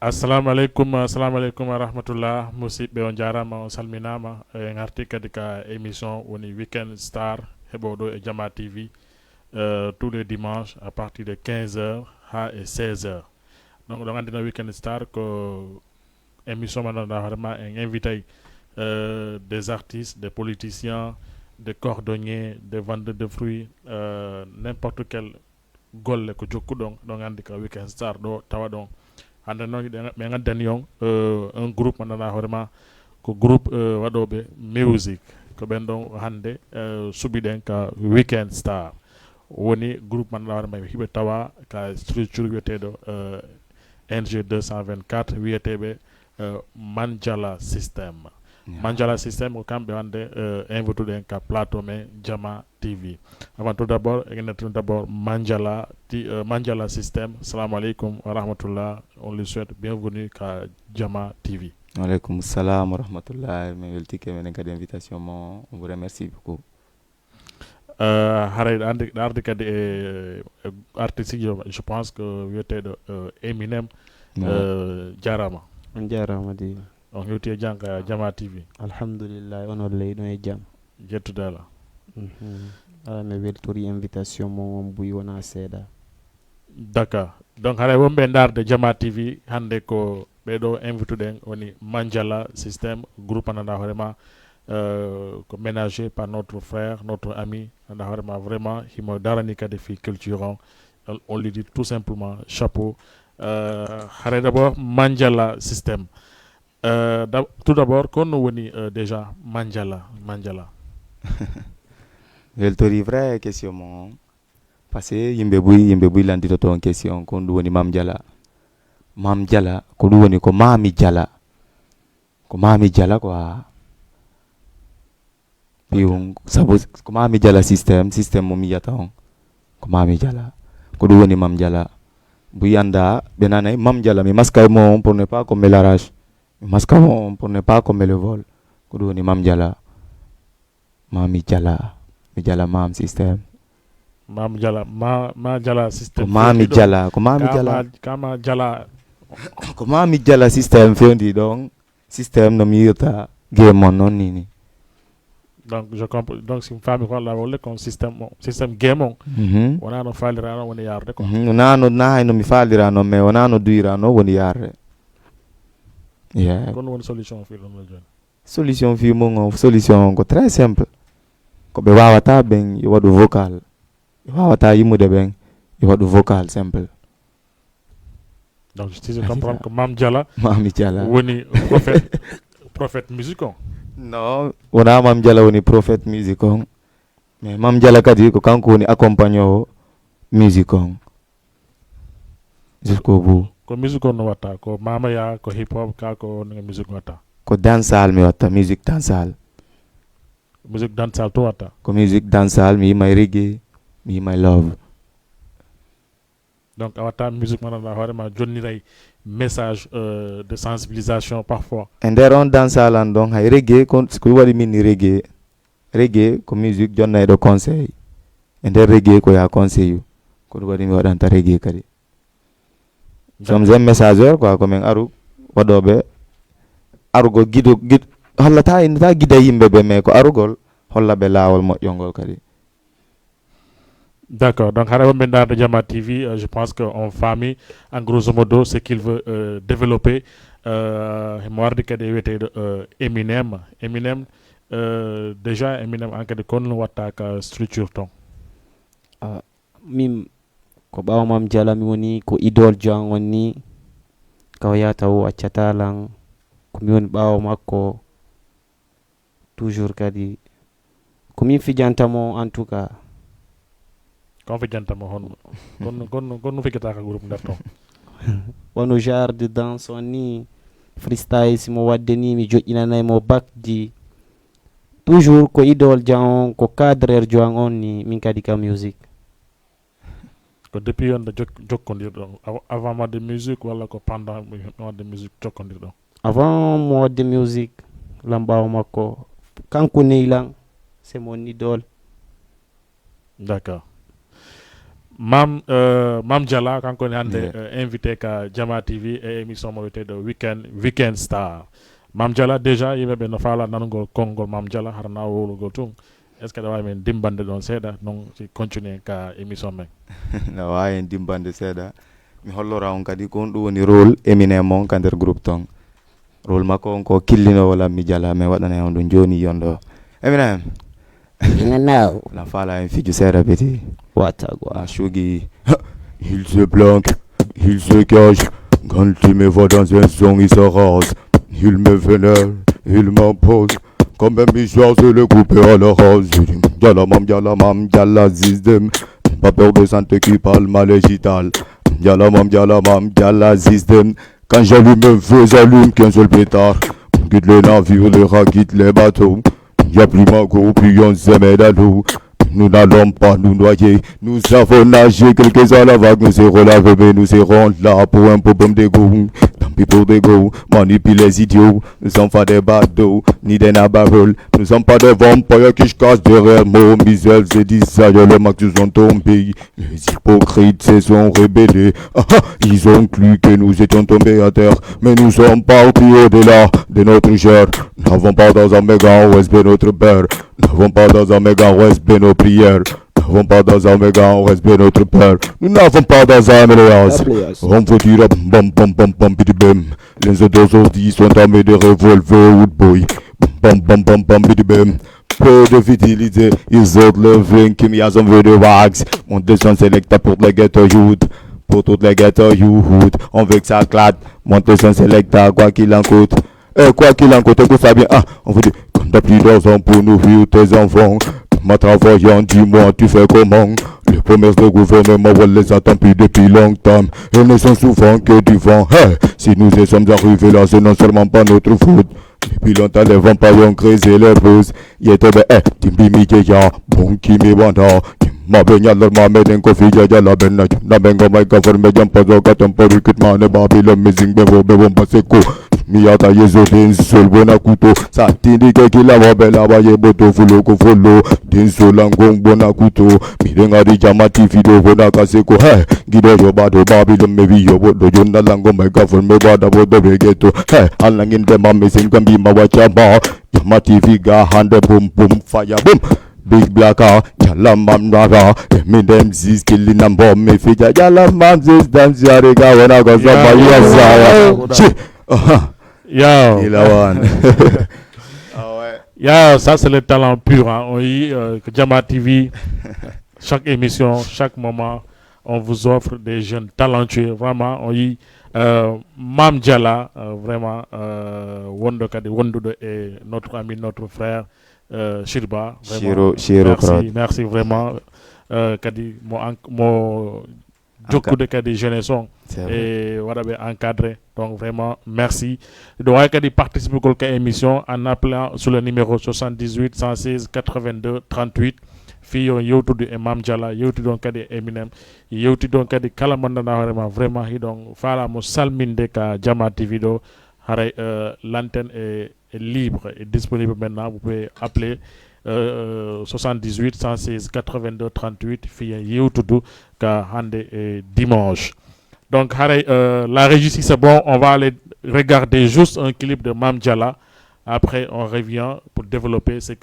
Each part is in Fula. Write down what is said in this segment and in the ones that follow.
assalamu alaikum wa rahmatullah musidɓe on jarama on salminama garti kadi ka émission woni weekend star heɓoɗo e Jama TV tous les dimanches à partir de 15h ha e 16h donc ɗo gandina weekend star ko émission mo ganduɗa hoorema en invité des artistes, des politiciens, des cordonniers, des vendeurs de fruits, n'importe quel golle ko jokkuɗon ɗon andi ka weekend star ɗo tawa ɗon hande noon ɓe gaddani on un groupe mo ganduɗa hoorema ko groupe waɗoɓe music ko ɓen ɗon hande suuɓiɗen ka weekend star woni groupe mo ganduɗa hoorema hiɓe tawa ka structure wiyeteɗo NG 224 wiyeteɓe Manjala System. Manjala System ko kamɓe hande invité ɗen ka plateau men Jama TV. Avant tout d'abord tout d'abord Manjala System. Assalamu alaikum wa rahmatullah. On lui souhaite bienvenue ka Jama TV. Alaikum salam wa rahmatullah. Me weltike men kadi invitation mo. On vous remercie beaucoup. Haray arde kadi artiste je pense que wiyeteɗo Eminem jarama. On jarama di. On hewti e janka Jama TV. Alhamdulillah on wallahi ɗon e jam. Jettude Allah. Mi weltori invitation mo on buyi wona seeɗa. D'accord. Donc haray wonɓe darde Jama TV hande ko ɓeɗo invité ɗen woni Manjala System groupe ganduɗa hoorema ko ménagé par notre frère, notre ami ganduɗa hoorema vraiment himo darani kadi fi culture on lui dit tout simplement chapeau. Haray d'abord Manjala System. Tout d'abord kono woni déjà Manjala. Weltori vrai question mo parce que yimɓe buy landito ton question ko ɗum woni Mam Jala ko ɗum woni ko Mami Jala quoi piwon sabu ko Mami Jala système mo miyata on ko Mami Jala ko ɗum woni Mam Jala buy anda ɓe nanay Mam Jala mi maskay mo pour ne pas commettre l'arrache mi maskay mo pour ne pas commettre le vol ko ɗum woni Mam Jala Mami Jala mi Jala Mam système Mam Jala ma Jala system ko Mami Jala kama Jala ko Mami Jala système fewndi ɗon système no mi yirta game on noon nini donc je comprends donc si fami ko la wolle kon système game on wona no falirano woni yarde ko na no mi falirano mais wona no duyirano woni yarde kono woni solution fi ɗon joni solution fi mo solution ko très simple ko ɓe wawata ɓen yo waɗu vocal wawata yimmude ɓen yo waɗu vocal simple. Donc si je comprends que Mami Jala woni prophète musique on non wona Mam Jala woni prophète musique on mais Mam Jala kadi ko kanko woni accompagne o musique on jusqu'au bout ko musique on no watta ko mamaya ko hip hop ka ko no musique watta ko dancehall mi watta musique dancehall to watta ko musique dancehall mi yimay reggae mi yimay love. Donc a watta musique mo ganduɗa hoorema jonniray message de sensibilisation parfois e nder on dancehall an ɗon hay reggae ko waɗi min ni reggae ko musique jonnayɗo conseil e nder reggae ko ya conseil ko ɗum waɗi mi waɗanta reggae kadi sommes un messageur quoi komin aru waɗoɓe arugo guido hollata ta guida yimɓe ɓe mais ko arugol holla ɓe laawol moƴƴolngol kadi. D'accord, donc Hara Wembendar de Jama TV, je pense qu'en famille, en grosso modo, ce qu'il veut développer, Eminem, déjà Eminem en cas de kon watta ka structure ton. Mim ko ɓawo Mam Jala mi woni ko idol jan woni kawayata o accatalan ko mi woni ɓawo makko toujours kadi ko min fijantamo en tout cas kon fijantamo hon kon fijata ka groupe nder ton wono genre de danse on ni freestyle simo wadde ni mi joƴƴinanaymo bakji toujours ko idol jan on ko cadreur jo an on ni min kadi ka musique ko depuis on jokkondirɗon avant mo wadde musique walla ko pendant mo wadde musique jokkondirɗon avant mo wadde musique lambawo makko kanko neylan c'est mon idole. D'accord. Mam Diala kanko hande invité ka Jama TV e émission mo de Weekend Star. Mam Diala déjà yimɓe no faala nanugol konngol Mam Diala harna wowlugol tum est ce que ɗa wawi men dimbande ɗon seeɗa non si continue ka émission men no wawi en dimbande seeɗa mi hollora on kadi ko on ɗum woni rôle Eminem on ka nder groupe ton rôle makko on ko killino wala mi Diala mais waɗana on ɗum joni yondo Eminem la faala en fiju seeɗa beti Watagwa. Shugi il se planque, il se cache. Quand il me voit dans un son, il se rase. Il me vénère, il m'impose. Comme un bichoir, je le coupe à la rase. Je dis, yalla zizem. Pas peur de santé qui parle mal et gital. Yalla zizem. Quand j'allume un feu, j'allume qu'un seul pétard. Quitte les navires, les rats quittent les bateaux. Y'a plus ma go, puis on se met à l'eau. Nous n'allons pas nous noyer, nous savons nager, quelques à la vague, nous serons la bébé, nous serons là pour un problème d'ego. Tant pis pour d'ego, manipule les idiots, nous sommes pas des badauds, ni des nabaroles, nous sommes pas des vampires qui se cachent derrière mots, misère, c'est dit ça, les max sont tombés, les hypocrites se sont rébellés, ils ont cru que nous étions tombés à terre, mais nous sommes partis au-delà de notre chair, n'avons pas dans un méga respect notre père. N'avons pas dans un méga respect nos prières. N'avons pas dans un méga respect notre Père. Nous n'avons pas dans un mélias. On vous dira bam bam bam bam bidi bam. Les autres aujourd'hui sont armés de revolver wood boy. Bam bam bam bam bidi bam. Peu de vitilité, ils ont le vin qui m'y a enlevé de wax. Mon descend sélecta pour les ghetto youth. Pour toutes les ghetto youth. On veut que ça claque. Mon descend sélecta quoi qu'il en coûte. Quoi qu'il en coûte, écoute ça bien. On vous dit, comme t'as plus d'argent pour nourrir tes enfants. Ma travaillant, dis-moi, tu fais comment? Les promesses de gouvernement, on les attend plus depuis longtemps. Elles ne sont souvent que du vent. Si nous y sommes arrivés là, c'est non seulement pas notre faute. Depuis longtemps, les vampires ont creusé les roses. Yétobe, timbimi ya, bon kimi wanda. Ma benya ma meden ko fi ya la benna na bengo mai ka forme jam pazo ka tempo recruitment ne babylon missing bevo paseko mi ata yezo den sol bona kuto sa tindi ke kila wa bela ba ye boto fulo ko folo den solangong bona kuto mi denga di Jama TV do bona kaseko gido yo bado babylon me bi yo bodo jonna lango mai ka forme bada bodo begeto alangin de ma missing kan bi ma wa Jama Jama TV ga hande boom boom fire boom. Big Black yalla mam rara me dem zis killing and bomb me figure yalla mam zis dance yarega when I go some Yo. Il a one. Yeah, ça c'est le talent pur. Hein. Oui, Jama TV, chaque émission, chaque moment, on vous offre des jeunes talentueux. Vraiment, oui, Mam Diala, vraiment, Wondodo et notre ami, notre frère. Shirba, merci vraiment kadi mo jokkude kadi jeunesse on et voilà encadré donc vraiment merci donc kadi participer à émission en appelant sur le numéro 78 116 82 38 fiyo yewtude e Mam Diala yewti don kadi Eminem yewti don kadi kala mandana vraiment hidon fala mo salminde ka Jama TV do haray l'antenne est libre et disponible maintenant. Vous pouvez appeler 78 116 82 38 Fille YouTube ka hande et dimanche. Donc la régie si c'est bon, on va aller regarder juste un clip de Mam Diala. Après on revient pour développer ce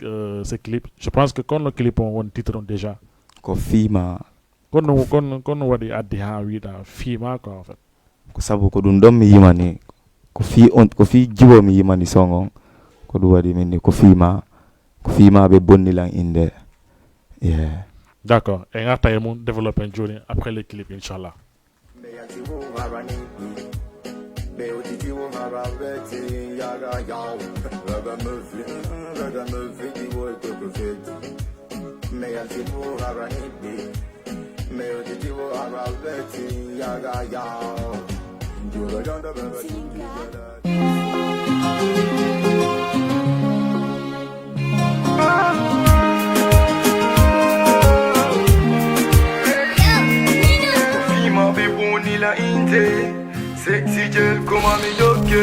clip. Je pense que quand le clip on titre déjà. Kofima. Quand wadi addi ha wida fima quoi en fait. Ko sabu ko dum dom mi yimani. Ko fi jibo mi yimani songon ko du wadi minni ko fima be bonnilan inde d'accord et ngata e mun développer journée après le clip inchallah Sexy girl, come on me doke.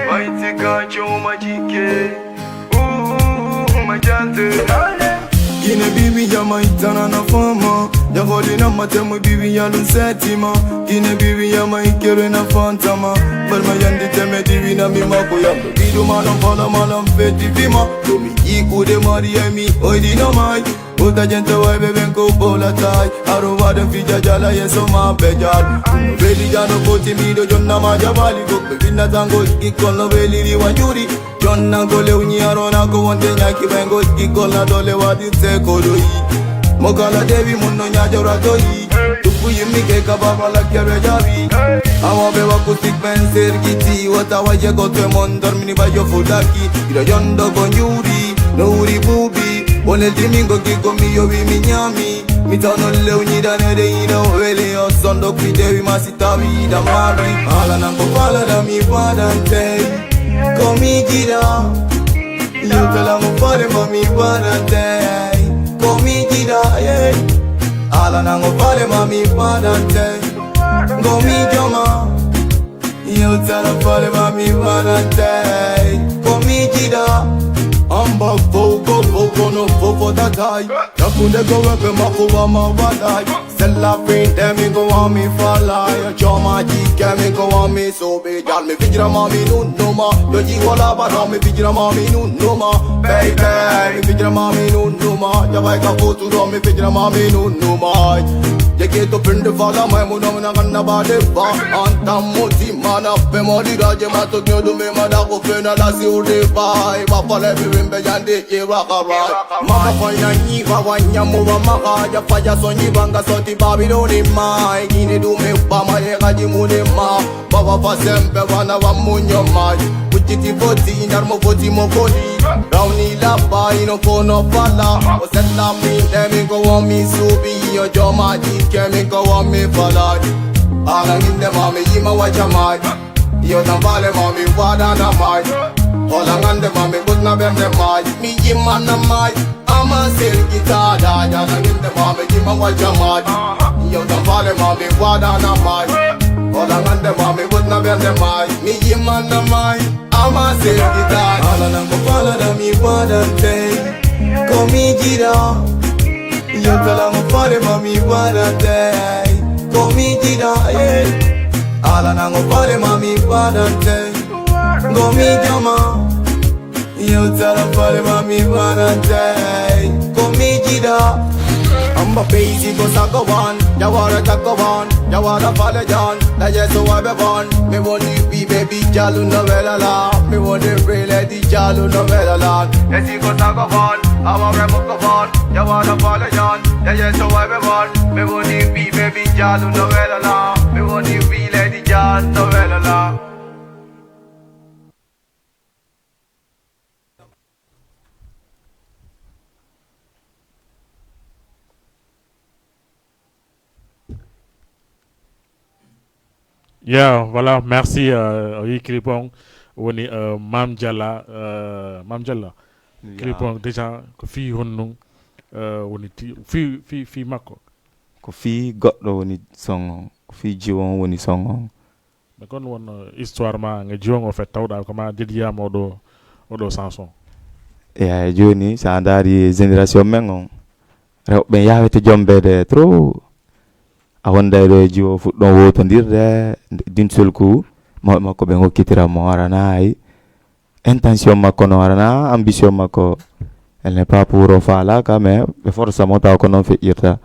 Mighty God, show my jike. Ooh, my jante. Gine bibi ya maitana na fama. Yahodi na matemu bibi ya lunsetima Gine bibi ya maikere na fantama Balma yandi teme divi na mima Kuyamdo bidu malam pala malam feti vima Domi iku de mariemi oidi no mai Uta gente wai bebenko bola tai Arova den fija jala yeso ma bejal Veli jano koti mido jonna ma jabali Gokbe vinna tango ikol no veli riwanjuri Jonna gole unyi arona ko wonte nyaki bengo ikol na dole wadi te kodoi Mokala devi munno nyajora doi Tupu yimi ke kababa la kere javi Awa bewa kustik ben sergiti Wata waje gote mondor mini bayo fudaki Ira yondo gonjuri No uri bubi One dimingo kiko miyo vi minyami Mitano le unyida nede ina wele yo Sondo kwidewi masitawi ida mari Ala nango pala da mi padante Komi jida Yutala mufare mami padante Komi jida yeah Ala nango pale mami padante Komi joma Yutala pale mami padante Komi jida Amba vogo no vogo da dai Nakunde go wepe makuwa mawadai Sella pinte mi go wa mi falai Choma jike mi go wa mi sobe Jal mi vijra mami nunuma Yoji wala bada mi vijra mami nunuma Baby mi vijra mami nunuma Jawai ka fotu do mi vijra mami nunuma Jeke to pinde fala mai muna muna kanna bade ba Anta moti mana pe modi raje mato nyodu me mada ko fena la si urde bai Ba pale bi wimbe jande ye rakarai Mama koina nyi ba wanya mo wa maka Ja faya sonyi banga soti Babyloni mai Gine du me ba ma ye gaji mune ma Baba fa sempe wana wa munyo mai Kuchiti foti narmo foti mo kodi Rauni la ba ino kono fala O sella mi demi go on mi subi Yo joma jike mi go on mi fala Ala nginde mami yima wacha mai Yo na vale mami wada na mai Ola ngande mami butna bende mai Mi yima na mai Ama sergita da ya na nginde mami yima wacha mai Yo na vale mami wada na mai Ola ngande mami butna bende mai Mi yima na mai Ama sergita Ala nango pala da mi wadante Komi jira Yo tala mo pare mami wadante Komi jira yeah Ala nango pare mami wadante Komi jama Yo tala pare mami wadante Komi jira Amba peisi go sakawan Jawara takawan Jawara falajan Da yeso wabeban Me woni bi baby jalu no velala Me woni really di jalu no velala Yesi go sakawan Awa remo kawan Jawara falajan Da yeso wabeban Me woni bi baby jalu no velala Me woni really di jalu no velala Yeah, voilà, merci Kripong woni Mam Dialla Kripong déjà ko fi honno woni fi makko Ko fi goɗɗo woni song Ko fi jiwon woni song mais kon won histoire ma nga jiwon o fait tawda ko ma dediyama oɗo chanson eyi joni sa daari génération men on rewɓe yawete jombede trop a wonda ɗo jiwo fuɗɗon wotodirde d'une seul coup mawɓe makko ɓe gokkitira mo warana hay intention makko no warana ambition makko elle n'est pas pour o falaka mais ɓe força mo taw ko noon feƴƴirta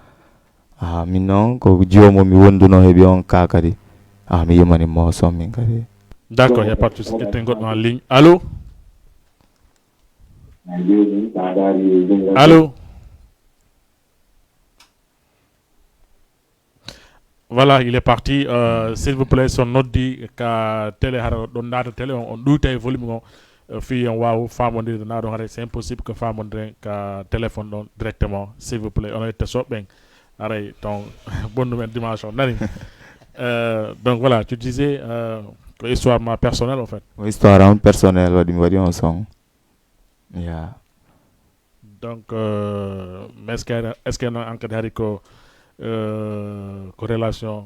min noon ko jiwo mo mi wonduno heeɓi on ka kadi mi yimani mo son min kadi d'accord y a pas de souci ƴetten goɗɗo en ligne allo allo voilà il est parti s'il vous plaît son noddi ka télé hara ɗon data télé on ɗuyta e volume on fi on waw famodirde na ɗon hara c'est impossible que famodiren ka téléphone ɗon directement s'il vous plaît on ette soɓɓen aray donc bonnumen dimanche o nani donc voilà tu disais ko histoire ma personnelle en fait ko histoire am personnel waɗi mi waɗi on son yeah donc mais est ce que non encadre hari ko relation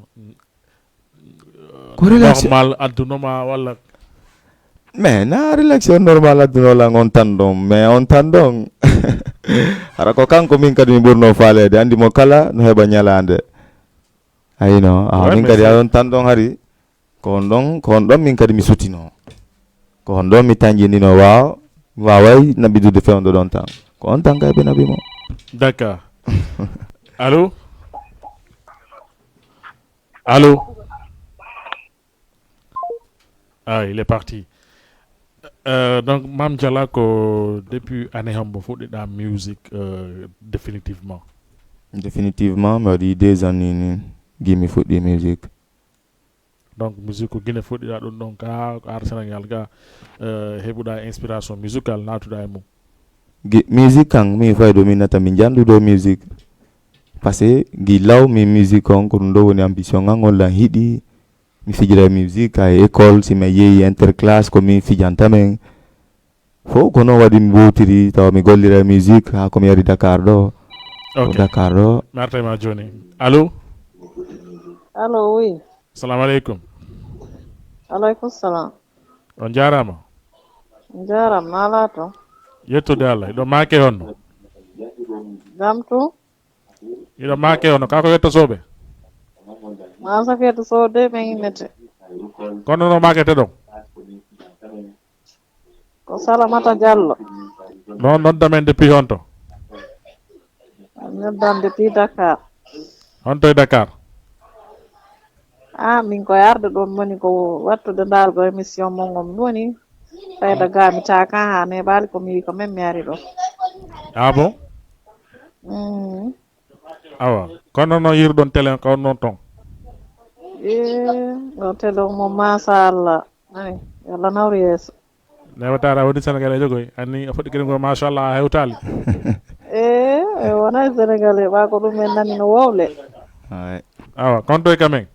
normal addunoma walla mais na relation normal addunola on tan ɗon mais on tan ɗon ara ko kanko min kadi mi ɓurno falede andi mo kala no heɓa ñalande ayino Ouais, min mais kadi c'est- aɗon tan ɗon hari ko on ɗon min kadi mi sutino ko on ɗon mi tanjinino mi waway naɓidude fewdo ɗon tan ko on tan kay ɓe naɓi mo D'accord. Allô? Allô? Ah, il est parti. Donc, Mam Diala, depuis année hombo foot la musique définitivement. définitivement mi waɗi 2 ans ni gimi fuɗɗi musique Donc, musique ko Guinée foot la ɗum ɗon ka ko ar Sénégal ga heɓuɗa inspiration musicale natuɗa e mum. musique kan min fay ɗo min nata mi janduɗo musique par ce que gi law mi musique on ko ɗum ɗo woni ambition an hollan hiɗi mi fijira musique ha école si mi yeehi interclasse ko min fijantamen fof ko noon waɗi mi wowtiri tawa mi gollira musique ha komi yari Dakar ɗo Ok. Dakar ɗo Martema Johnny. Allô? Allo, oui. Salam alaikum. Aleykum salam. On jarama. Jaram nala to. Yettude Allah. Iɗo make honno. Jam tu. Iɗo make honno. Kako yetto soɓe. Masa fetu so de men imete. Kono no makete ɗon. Ko Salamata Diallo. Non noddamen depuis honto. Neddan depuis Dakar. Honto e Dakar. Min ko yarde ɗon woni ko wattude ndalgo émission mon ngom woni fayda ga mi taka ha ne baali ko mi wi ko men mi ari ɗo. Ah bon? Awa. Kono no yirɗon télé ko non ton. Ɗo telo mo masallah. Ani yalla nawri yeeso. Newatara woni Sénégal e jogoy. Anni o foɗi kadi ko machallah a hewtali. Wona Sénégalais ɓa ko ɗum en nani no wowle. ouais. Awa. Konto e kamen.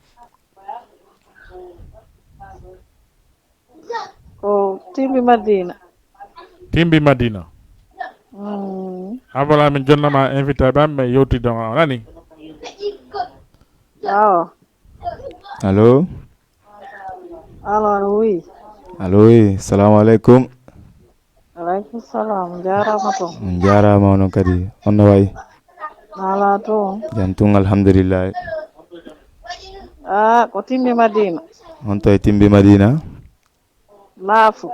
Ko Timbi Madina. Timbi Madina. Abola min jonnama invité ɓamɓe yewtide o nani. Awa. allo Alors oui. allo oui salamu aleykum Aleykum salam. Jarama to. on jarama onon kadi on no wayi Ala to. jam tun alhamdulillah Ko Timbi Madina. on to e Timbi Madina Laafu.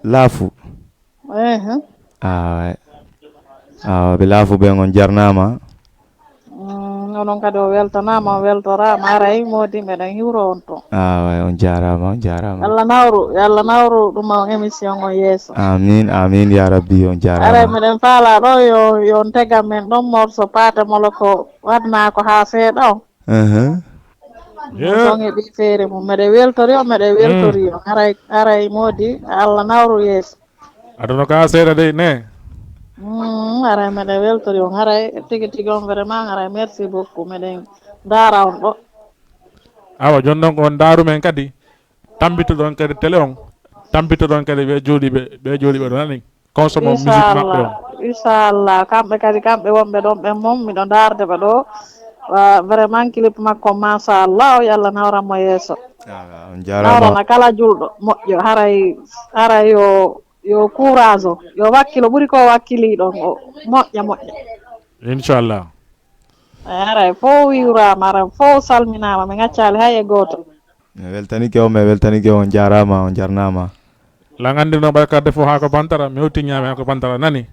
laafu ouais. ɓe laafu ɓen on jarnama Onon kadi o weltanama o weltorama aray modi meɗen hiwro on to. ouais, on jarama Yalla nawru ɗum on émission o yeeso. amin ya rabbi on Aray jarama meɗen faala ɗo yo tegam men ɗon morso paate molo ko waɗna ko ha seeɗa o. Son heɓi feere mum meɗe weltori o aray modi Allah nawru yeeso. Adono ka seeɗa de ne. Aray meɗen weltori on aray tigi on vraiment aray merci beaucoup meɗen daara on ɗo. Awa jon ɗon on darumen kadi tambitoɗon kadi télé on tambitoɗon kadi ɓe jooɗiɓe ɗo nani consomme musique maɓɓe on. Inchallah kamɓe wonɓe ɗon ɓen mom miɗo darde ɓe ɗo vraiment clip makko machallah o yalla nawranmo yeeso. on jarama nawrana kala julɗo moƴƴo haray yo courage o yo wakkilo ɓuuri ko wakkiliɗon o moƴƴa Inchallah. aray fof wiwrama aray fof salminama mi gaccali hay e goto. mi weltanike on jarama on jarnama la gandino ɓay kadde fof ha ko bantara mi hewtiñami ha ko bantara nani.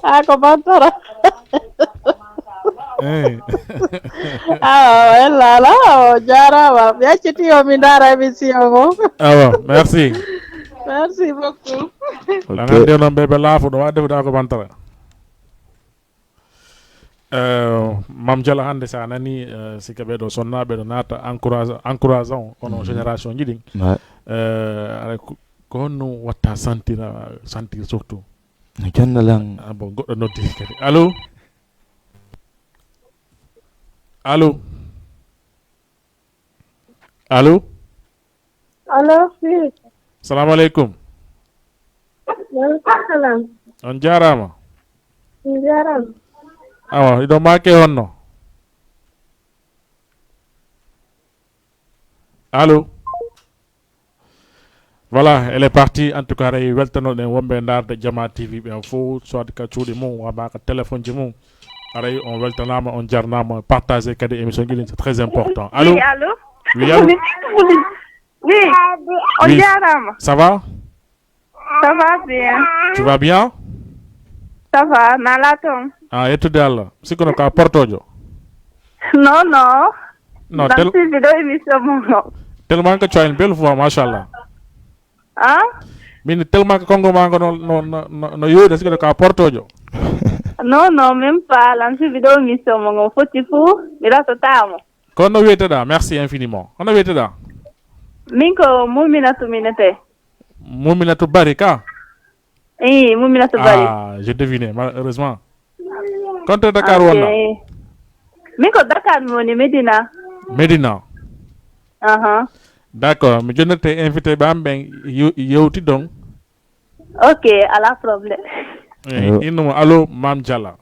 ha ko bantara ellala o jarama mi acciti o mi dara émission o. Awa merci. Merci beaucoup. La gandi noon ɓe laafuɗo wa defude ha ko bantara. Mam Diala hande sa nani sika ɓeɗo sonnaɓe ɗo naata encourageant kono génération jiɗin ara ko honno watta sentir surtout no jonnalan bon goɗɗo noddi kadi allo allo oui. salamu aleykum. Waleykum salam. on jarama. Jarama. awa iɗo make honno. Allo. Voilà, elle est partie. En tout cas, elle weltano den wombe ndarde Jama TV ben fo soit ka cuuɗi mum wama ka téléphone ji mum. Aray on weltanama on jarnama partager kadi émission gi c'est très important. Allô? Oui, allô? Oui, allô? Oui, on Oui. jarama. Ça va? Ça va bien. Tu vas bien? Ça va, nalatom. Ah, yettude Allah. Sikono ka portojo. Non, non. Non, Dans cette vidéo émission, mon. tellement que tu as une belle voix, machallah. Hein? Mais tellement que Congo mango no yode sikono ka portojo. Non, non, même pas. Dans cette vidéo émission, mon. Faut-il fou? Mais là, c'est tamo. Kono weteda, merci infiniment. Kono weteda. Minko, muminatu minete. Muminatou Barika. Eh, muminatu bari. Ah, j'ai deviné, malheureusement. Contre Dakar wonna. Minko Dakar moni Medina. Medina. D'accord, mais je ne t'ai invité pas, ben, yewti donc. Ok, à la problème. Inu, allô, Mam Diala.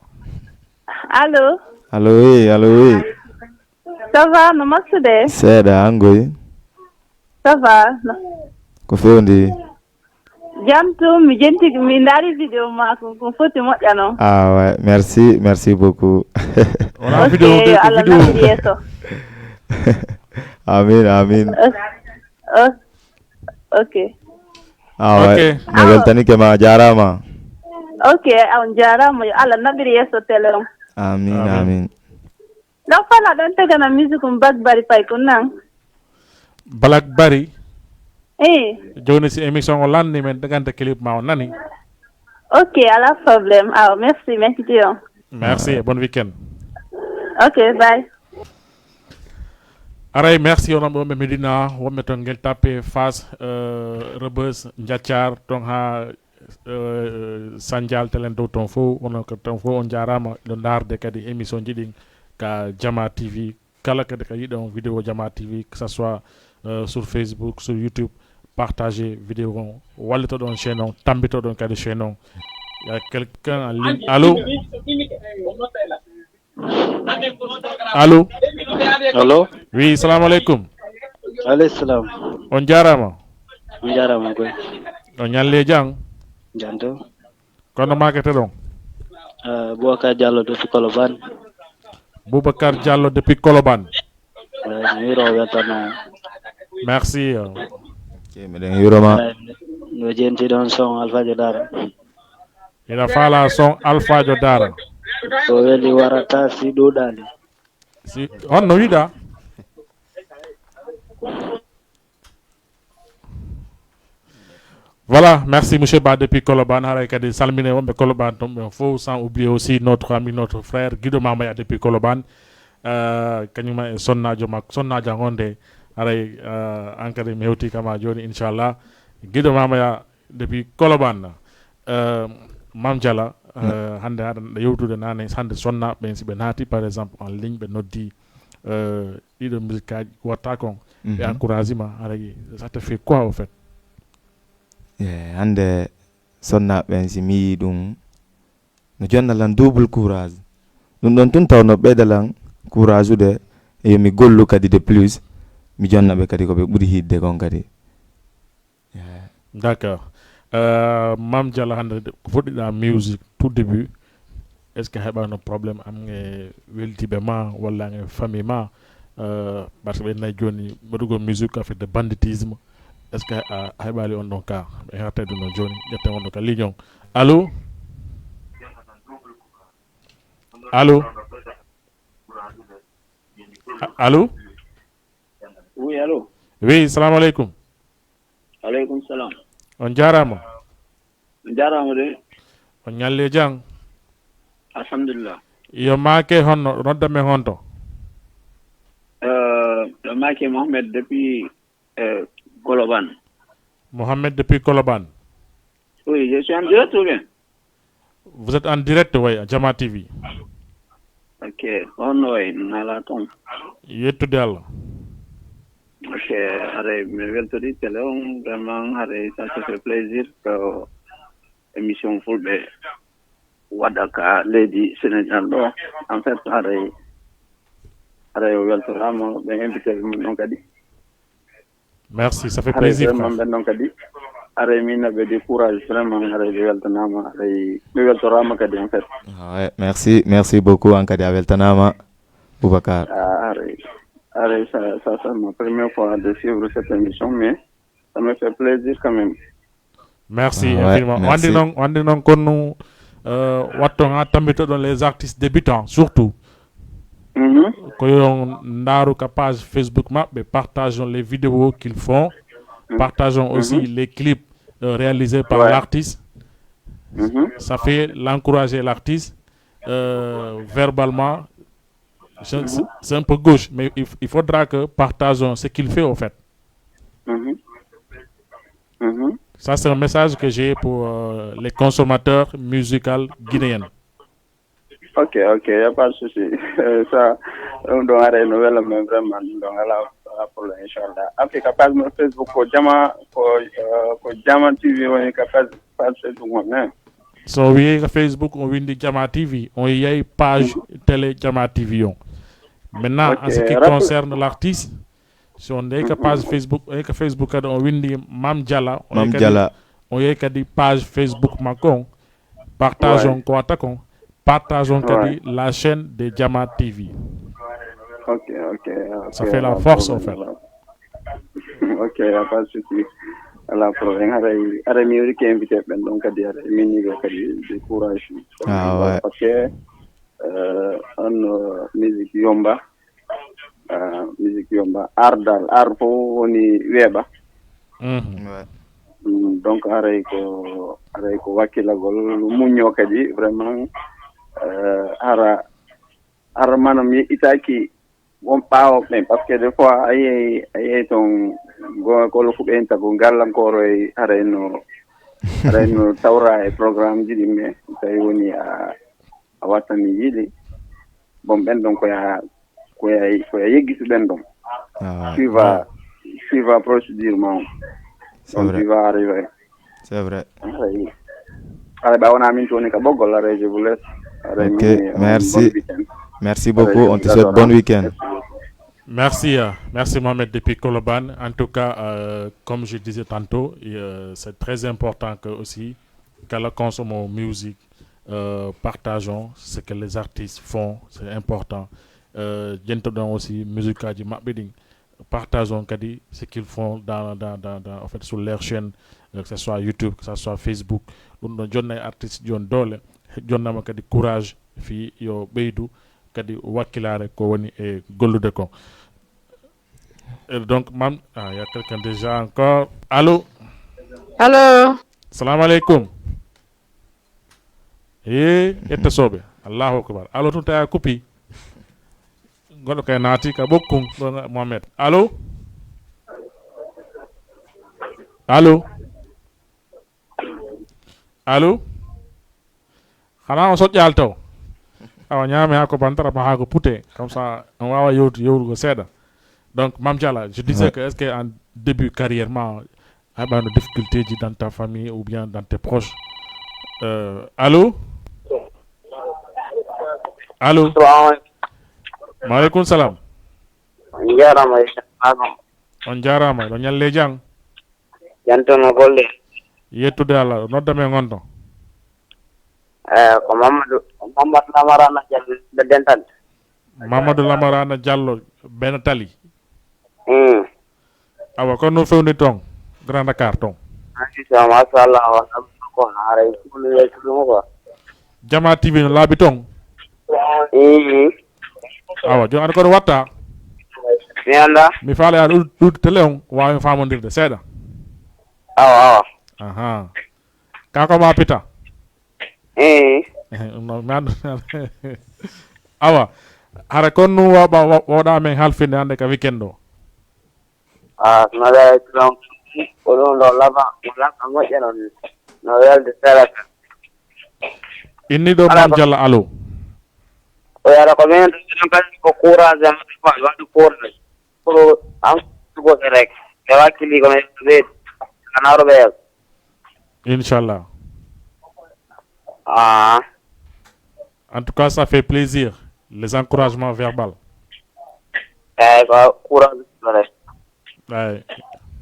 Allô? Allo, oui, allo, oui. Ça va, no maksude? Seeɗa angoy. Ça va. Ko fewndi? Jam tum, mi jenti, mi ndari vidéo mako, ko foti moƴƴano. Ah ouais, merci beaucoup. On a Ok, vidéo. Allah nafti yeeso. Amin. Ok. Ah ouais, Ok. mi weltanike ma jarama. Ok, on jarama, yo Allah nabiri yeeso télé on. Amin. Donc fala ɗon tegana musique um Bagbari Faye ko nan. Blackberry. Joni si émission o lanni men daganta clip ma o nani. Ok, à la problème. Ah, merci Dion. Merci, bon week-end. Ok, bye. Aray, merci on wombe Medina, wombe ton ngel tapé face Rebus Ndiachar ton ha Sandial telen do ton fo on ko ton fo on jarama do darde kadi émission jidin ka Jama TV kala kadi ka yidon vidéo Jama TV que ça soit sur Facebook, sur YouTube, partager vidéo wallito don chaîne on tambito don kadi chaîne on. Il y a quelqu'un en ligne. Allô? Oui, salam alaikum. Alayhi salam. On jarama. On jarama koy. On nyalle jang. Janto. Kono makete don. Boubacar Diallo depuis Colobane. Boubacar Diallo depuis Colobane. Merci. Miɗen yuroma. No jenti don son Alphajo Dara. Ina fala son Alphajo Dara. O weli warata si ɗuɗali. Si on no wiɗa. Voilà, merci monsieur Ba depuis Colobane. Haray kadi salmine wonɓe Colobane ton ɓe fof, sans oublier aussi notre ami, notre frère Guido Mamaya depuis Colobane. Kañuma e sonnajo makko, sonnajo gonde haray encadré mi hewti kama joni inchallah. Guido Mamaya depuis Colobane. Mam Diala hande haɗa yewtude nane hande sonnaɓe si ɓe naati par exemple en ligne ɓe noddi ɗiɗo musique aji watta kon ɓe encourage ma haray ça te fait quoi au fait? Hande sonnaɓen si mi yi ɗum no jonnalan double courage ɗum ɗon tun tawno ɓeydalan courage ude e yomi gollu kadi de plus mi jonnaɓe kadi koɓe ɓuuri hidde kon kadi. D'accord. Mam Diala hande ko fuɗɗiɗa musique tout début est ce que heɓano probléme am e weltiɓe ma walla e famille ma par ce que ɓe nayi joni waɗugo musique affaire de banditisme est ce que a heɓali on ɗon cas ɓe hertede noon joni ƴetten on ɗon ka ligne on. Allô? Allô? Oui, allô? Oui, salam aleykum. Aleykum salam. On jarama. Jarama de. On ñalle jang. Alhamdulillah. Yo make honno noddame honto. Le make Mohamed depuis Colobane. Mohamed depuis Colobane. Oui, je suis en direct ou bien? Vous êtes en direct, oui, à Jama TV. Ok, on oui, nalaton. Yettude Allah. Ok, allez, me weltodi télé, vraiment, allez, ça se fait plaisir que émission Fulbe Wadaka Lady Sénégal. En fait, allez, weltorama, ben invité mon kadi. Merci, ça fait plaisir. Vraiment ben donc kadi are mina be de courage vraiment are de weltanama are be weltorama kadi en fait. Ouais, merci beaucoup Ankadi Aveltanama Boubacar. Are ça c'est ma première fois de suivre cette émission mais ça me fait plaisir quand même. Merci infiniment. Wandi non konnu watto nga tambito dans les artistes débutants surtout. Ko yon ndaru ka page Facebook mabbe partageons les vidéos qu'ils font, partageons aussi les clips réalisés par l'artiste. Ça fait l'encourager l'artiste verbalement. C'est un peu gauche, mais il faudra que partageons ce qu'il fait au fait. Ça, c'est un message que j'ai pour les consommateurs musicaux guinéens. Ok, y a pas de souci. Ça, on doit arrêter nouvelle, mais vraiment, donc là pour l'inchallah. Après, capable de Facebook, ko Jama TV, on est capable de Facebook moi-même. So we Facebook, on vient de Jama TV, on y a une page télé Jama TV. Maintenant, en ce qui concerne l'artiste, si on est capable Facebook, on vient de Mam Diala, on y a une page Facebook Macon, partageons quoi attaquons. Partageons la chaîne de Jama TV. Ok. Ça fait la force en fait. Ok, y a pas de souci. Alors, pour mieux qui invité donc à dire mini de courage. Parce que on musique yomba ardal arpo woni weba. Donc aray ko wakilagol muño kadi vraiment ara manam itaki won paawo men parce que des fois ay ton go ko lu fubé tagu galam ko roy areno tawra e programme ji me tay woni a watani yidi bon ben donc ko ya yeggi su ben donc suiva procédure mon va arriver. C'est vrai. Allez, on a mis tourné ka bogol la je vous laisse. Ok, merci beaucoup, on te souhaite bon week-end. Merci Mohamed depuis Koloban. En tout cas, comme je disais tantôt, c'est très important que aussi, quand nous consommons musique, partageons ce que les artistes font, c'est important. Gentlemen aussi, musique à partageons ce qu'ils font en fait, sur leur chaîne, que ce soit YouTube, que ce soit Facebook. Nous avons des artistes qui ont dole, nous avons du courage, fi yo beidou, kadi wakilare ko woni e gollude ko. Donc, il y a quelqu'un déjà encore. Allô? Salam alaikum. Ette sobe. Allahu akbar. Allô, tout est coupé. Godo kay nati ka bokkum Mohamed. Allô? Xana on sot yal taw. Awa ñame ha ko bantara ma ha ko pouté comme ça on va yowtu go séda. Donc Mam Diala, je disais que est-ce que en début carrièrement a une difficulté dans ta famille ou bien dans tes proches. Allô? Maaleykum salam. On jarama do nyalle jang. Yantono golle. Yettude Allah noddame ngonto. Ko Mamadou Lamarana Diallo de Dental. Mamadou Lamarana Diallo ben tali. Awa ko no fewni tong Grand Dakar tong. Masallah wa ko haray ko yetumo ko. Jama TV no labi tong. Awa jo an ko watta. Mi anda. Mi faale a du teleon wa famondirde seeda. Awa. Aha. Kako ma pita. No man. Awa. Hara konnu wada men halfinde ande ka weekend do. Nada tronolo lava mo jeno no yalde saraka. Inni do Mam Diala allo. O yara ko men tan ko courage am fa wadu porne. Ko am ko rek. E wakili ko men be kanaro be. Inch'Allah. En tout cas, ça fait plaisir. Les encouragements verbaux. Courage.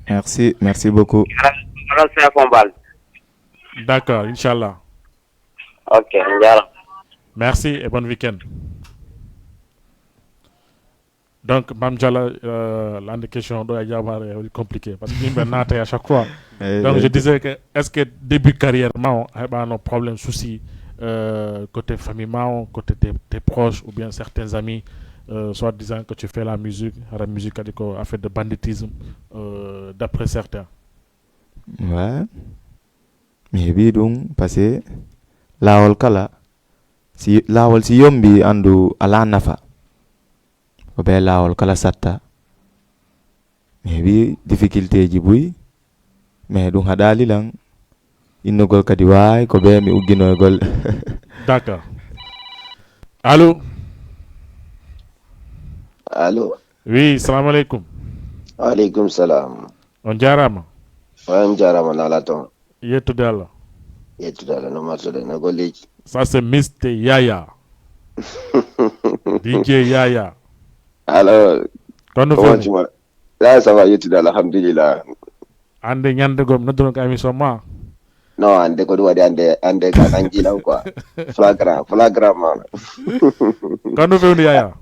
Merci beaucoup. Alors c'est un combat. D'accord, Inch'Allah. Ok, njara. Merci et bon week-end. Donc, Mme Diallo, l'une des questions doit y avoir compliquée parce qu'il me à chaque fois. Donc, je disais que est-ce que début de carrière, il y a un problème, souci, côté famille, côté tes proches ou bien certains amis, soit disant que tu fais la musique a fait de banditisme, d'après certains. Ouais. Mais oui, donc, parce que la kala, si yombi andu ala nafa. Ko be lawol kala satta mais wi difficulté ji buy mais ɗum haɗali lan innogol kadi wawi ko be mi ugginoygol. D'accord. Allô. Oui, salam alaikum. Alaikum salam. On jarama. On jarama nala ton. Yettude Allah no martude no golleji. Ça c'est Mr Yaya. DJ Yaya. Alors, comment tu vas? Là, ça va, alhamdulillah. Ande nyande gom nodon ka émission ma. Non, ande ko wadi ande ka nanjila quoi. Flagrant man. Quand vous Yaya?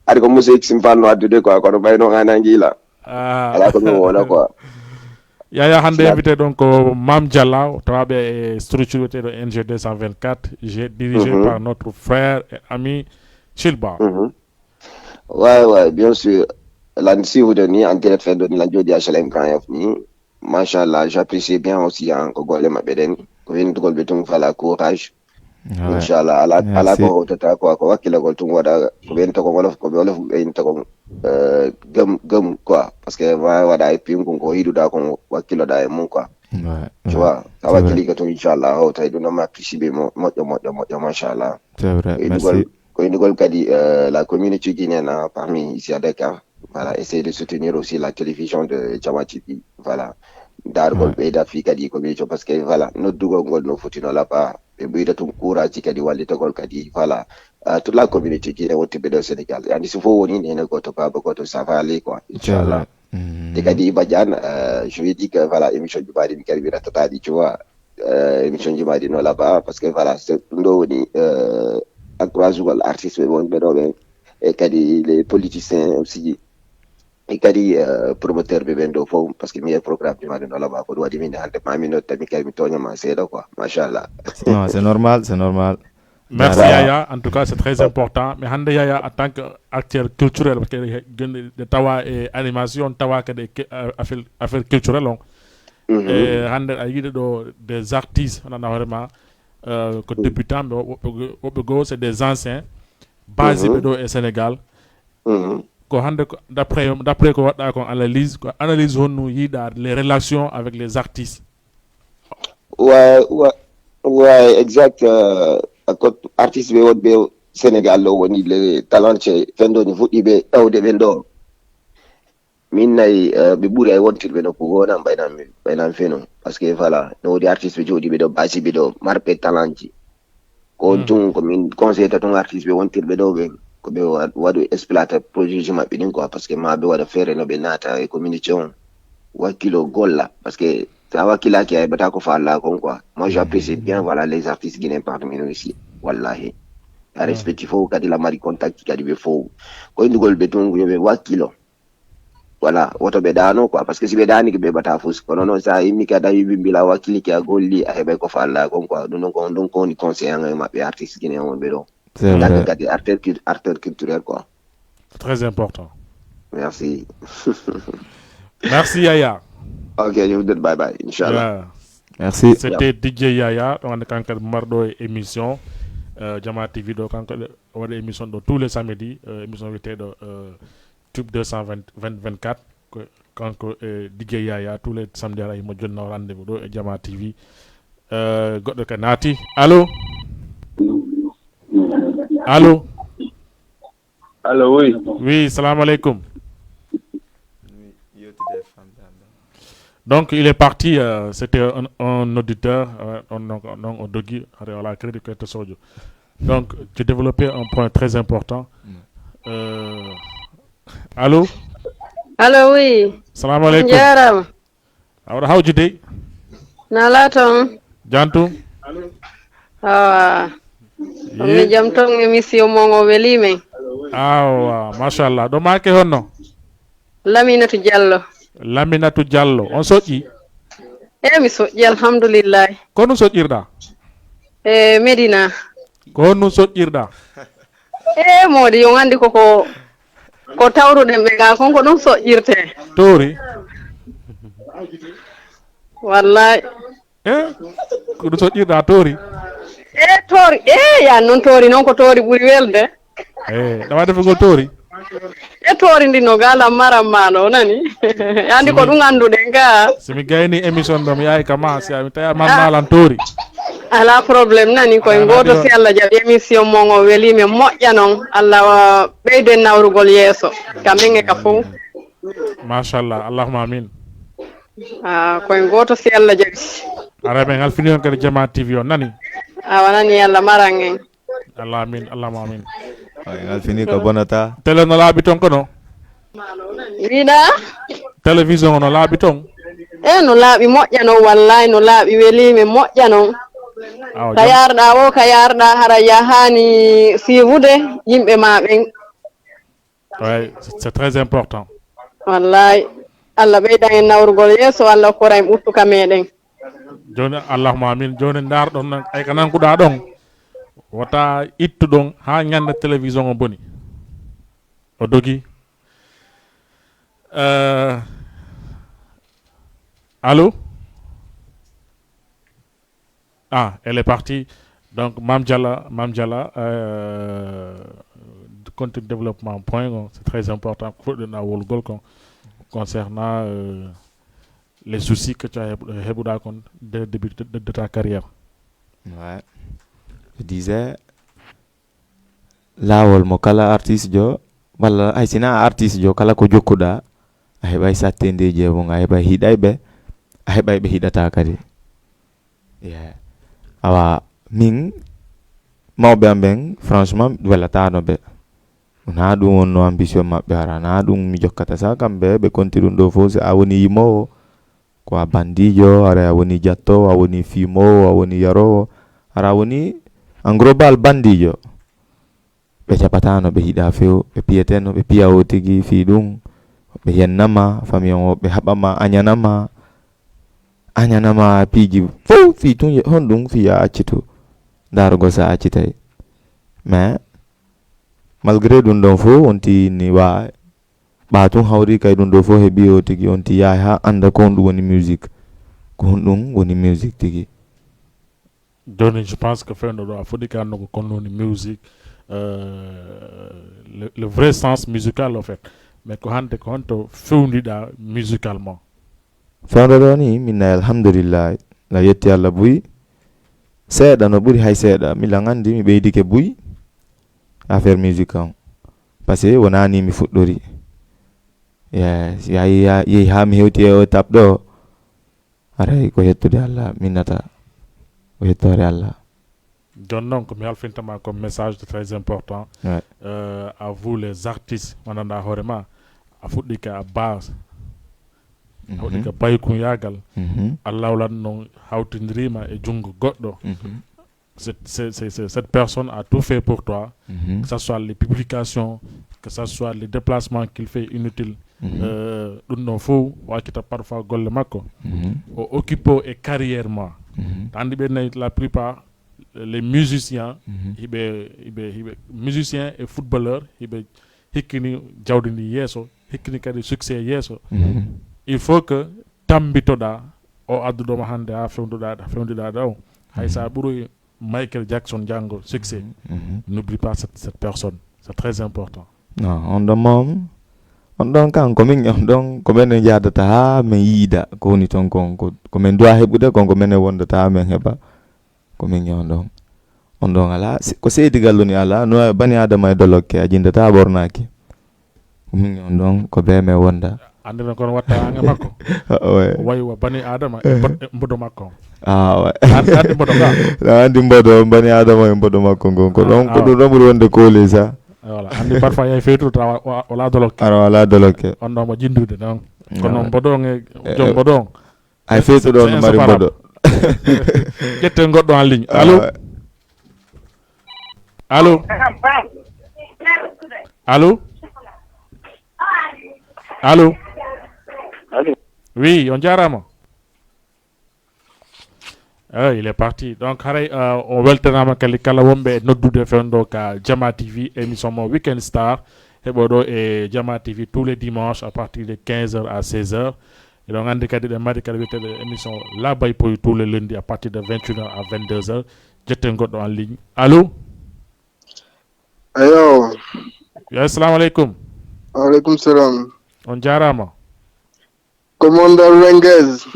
Ari ko musique simpano adude quoi, ko bayno ka nanjila. Ala ko wala quoi. Yaya hande invité donc Mam Dialla, tawabe structuré de NG 224, dirigé par notre frère et ami Chilba. Ouais, bien sûr. Là, si vous donnez en direct fait de la Jodi HLM Grand F, machallah, j'apprécie bien aussi en Kogole Mabeden. Vous venez de Golbetung, voilà, courage. Inch'Allah, à la Kogota, quoi, qu'il a Goltung, voilà, vous venez de Kogolof, Kogolof, vous venez de Gum, quoi. Parce que, voilà, et puis, on va y aller, quoi, da mon quoi. Tu vois, ça va qu'il y ait Inch'Allah, oh, t'as dit, non, m'apprécie bien, machallah. C'est vrai, merci. La communauté guinéenne parmi ici à Dakar, voilà, essayer de soutenir aussi la télévision de Jama TV, voilà. D'Argol et d'Afrique dit communauté parce que voilà, notre double nos foutino là-bas, et puis de ton courage qui dit Wali Togol Kadi, voilà, toute la communauté guinéenne au Tibet au Sénégal. Et il faut on y ne ça va aller quoi, Inch'Allah. Et Kadi Badian, je lui ai dit que voilà, émission du Badi Mikalibira Tata, tu vois, émission du Badi non là-bas, parce que voilà, c'est encourageant l'artiste et kadi les politiciens aussi et kadi promoteur bebendo fo parce que meilleur programme du madame là-bas ko doit diminuer hande ma minute tammi kay mi tonya ma seda quoi machallah. Non, c'est normal. Merci Yaya, en tout cas c'est très important mais hande Yaya en tant qu'acteur culturel parce que de tawa et animation tawa que des affaires culturelles et hande ayide do des artistes on en a vraiment que débutants c'est des anciens basés au Sénégal ko hande d'après ko wadda ko analyse honno yida les relations avec les artistes. Ouais, exact. Artiste be wodbe Sénégal lo woni le talent chez fendo ni fuddi be awde vendo min nay be buri ay wontirbe no ko wona baynan feno parce que voilà no di artiste be jodi be do basi be do marpe talent ko tun ko min conseil ta ton artiste be wontirbe do be ko be wadu exploiter projet ma be din quoi parce que ma be wada faire no be nata e communication wakilo golla parce que ça wakila qui ay bata ko falla kon quoi. Moi j'apprécie bien voilà les artistes guinéens parmi nous ici wallahi respect il faut kadi la mari contact kadi be fo ko indugol be tongu yobe wakilo voilà woto be dano quoi parce que si be dani ke be bata fus ko non ça imi kada yibi bila wakili ki agolli ay be ko falla kon quoi donc on y conseille un ma be artiste guinéen on be do kadi artiste culturel quoi. Très important. Merci. Merci Yaya. Ok, je vous dis bye bye, Inch'Allah. Merci. C'était DJ Yaya, on a quand mardo émission Jama TV donc on a émission de tous les samedis, émission de Tube 224 quand DJ Yaya tous les samedis il me donne rendez-vous de Jama TV. God Kanati. Allô? Allô, oui. Oui, salam alaikum. Donc il est parti, c'était un auditeur, on dogi, on l'a créé de Sodio. Donc j'ai développé un point très important. Allô? Allô, oui. Salam alaikum. Njaram. awɗa hawjude nala ton jantum awa mi jam ton émission mo ngo weli men awa machallah ɗo make honno Laminatou Diallo on soƴƴi mi soƴƴi alhamdulillah ko honum soƴƴirɗa Medina ko honum soƴƴirɗa modi yo andi ko tawruɗen ɓe ga konko ɗum soƴƴirte tori wallahi ko ɗum soƴƴirɗa tori tori ya noon tori noon ko tori ɓuuri welde ɗawa defugol tori tori ndi no galam maram no nani andi ko ɗum anduɗen ga somi gayni émission ɗo mi yahi kama si mi tawi mammalan tori ala probléme nani koye goto si Allah jaɓi émission mo ngo welimi moƴƴa noon Allah ɓeyden nawrugol yeeso kamen e ka fof machallah allahuma amin koye goto si Allah jaɓi ara ɓe halfini on kadi Jama TV on nani nani Allah maran en allah amin allahuma amin halfini ko bonata télé no laaɓi ton kono wiɗa télévision o no laaɓi ton no laaɓi moƴƴa noon wallahi no laaɓi welimi moƴƴa noon ka yarɗa hara yahani siiwude yimɓe ma ɓen ouais c'est très important wallahi Allah ɓeydan en nawrugol yeeso Allah hokkora en ɓurtuka meɗen joni allahuma amin joni darɗon ay ka nankuɗa ɗon wata ittuɗon ha ñande télévision o boni o dogi allô elle est partie donc Mam Diallo continue développement point c'est très important concernant les soucis que tu as dès le début de ta carrière. Ouais. Je disais, lawol mo kala artiste jo walla ay sina artiste jo kala ko jokkuɗa a heɓay sattendeji mo a heɓay hiɗayɓe a heɓay ɓe hiɗata kadi awa min mawɓe am ɓen franchement welatano ɓe na ɗum wonno ambition maɓɓe ara na ɗum mi jokkata sa kamɓe ɓe konti ɗum ɗo fof so a woni yimowo ko a bandijo ara a woni jattowo a woni fimowo a woni yarowo ara woni en global bandijo ɓe jaɓatano ɓe hiɗa few ɓe piyeteno ɓe piya o tigi fi ɗum ɓe yennama famille o ɓe haɓama añanama piiji fof fi tun hon ɗum fiya accitu darugo sa accitay mais malgré ɗum ɗon fof onti ni wa ɓa tun hawri kay ɗum ɗo fof heeɓi o tigi onti yahay ha anda ko honɗum woni musique ko honɗum woni musique tigi joni je pense que fewno ɗo a foɗi ka andugo kon woni musique le vrai sens musical en fait mais ko hande ko honto fewndiɗa musicalement fewndo ɗo ni min nayi alhamdulillah la yetti Allah buy seeɗa no ɓuuri hay seeɗa milan andi mi ɓeydike buy affaire musique on par ce que wonani mi fuɗɗori yehi ha mi hewti e o étape ɗo aray ko yettude Allah minnata ko yettore Allah joni noon komi halfintama comme message très important à vous les artistes mo gandanɗa hoorema a fuɗɗi ka base a fuɗɗi ka baykun yagal Allah wlan noon hawtidirima e junggo goɗɗo cette personne a tout fait pour toi que ce soit les publications que ce soit les déplacements qu'il fait inutile ɗum ɗon fof wakkita parfois golle makko o occupe e carrière ma tandi ɓe nayi la plupart les musiciens hiɓe musiciens et footballeur hiɓe hikkini jawdi ndi yeeso hikkini kadi succès yeeso il faut que tambitoɗa o adduɗoma hande ha fewdiɗa ɗo hay sa ɓuuri Michael Jackson janggo succès n'oublie pas cette personne c'est très important non on ɗon moom on ɗon kan komin on ɗon ko minen jadata ha min yiida ko woni toon kon ko min duwa heɓude kon ko minen wondata ha min heɓa komin on ɗon ala ko seydigal woni ala no bani adama e dolokke a jindata ɓornaki komin on ɗon ko be min wonda andina kono watta ange makko wayi wa bani adama e mbodo makko andi mbodo ga andi mbodo bani adama e mbodo makko gon ko ɗon ko ɗum ɗon ɓuuri wonde kooli sa voilà andi parfois yay feytuta wala dolokke ara wala dolokke on ɗon mo jindude non kono mbodo e joom mbodo ay feetuɗo no mari mboɗo ƴetten goɗɗo en ligne allo allo allo allo oui on jarama il est parti donc haray on weltanama kali kala wonɓe noddude fewndo ka Jama TV émission mo Weekend Star heɓoɗo e Jama TV tous les dimanches à partir de 15h à 16h et donc andi kadi ɗe mari kadi wiyetede émission La Bay Poy tous les lundis à partir de 21h à 22h jetten goɗɗo en ligne allo ayo assalamu aleykum aleykum salam on jarama Commander Renges.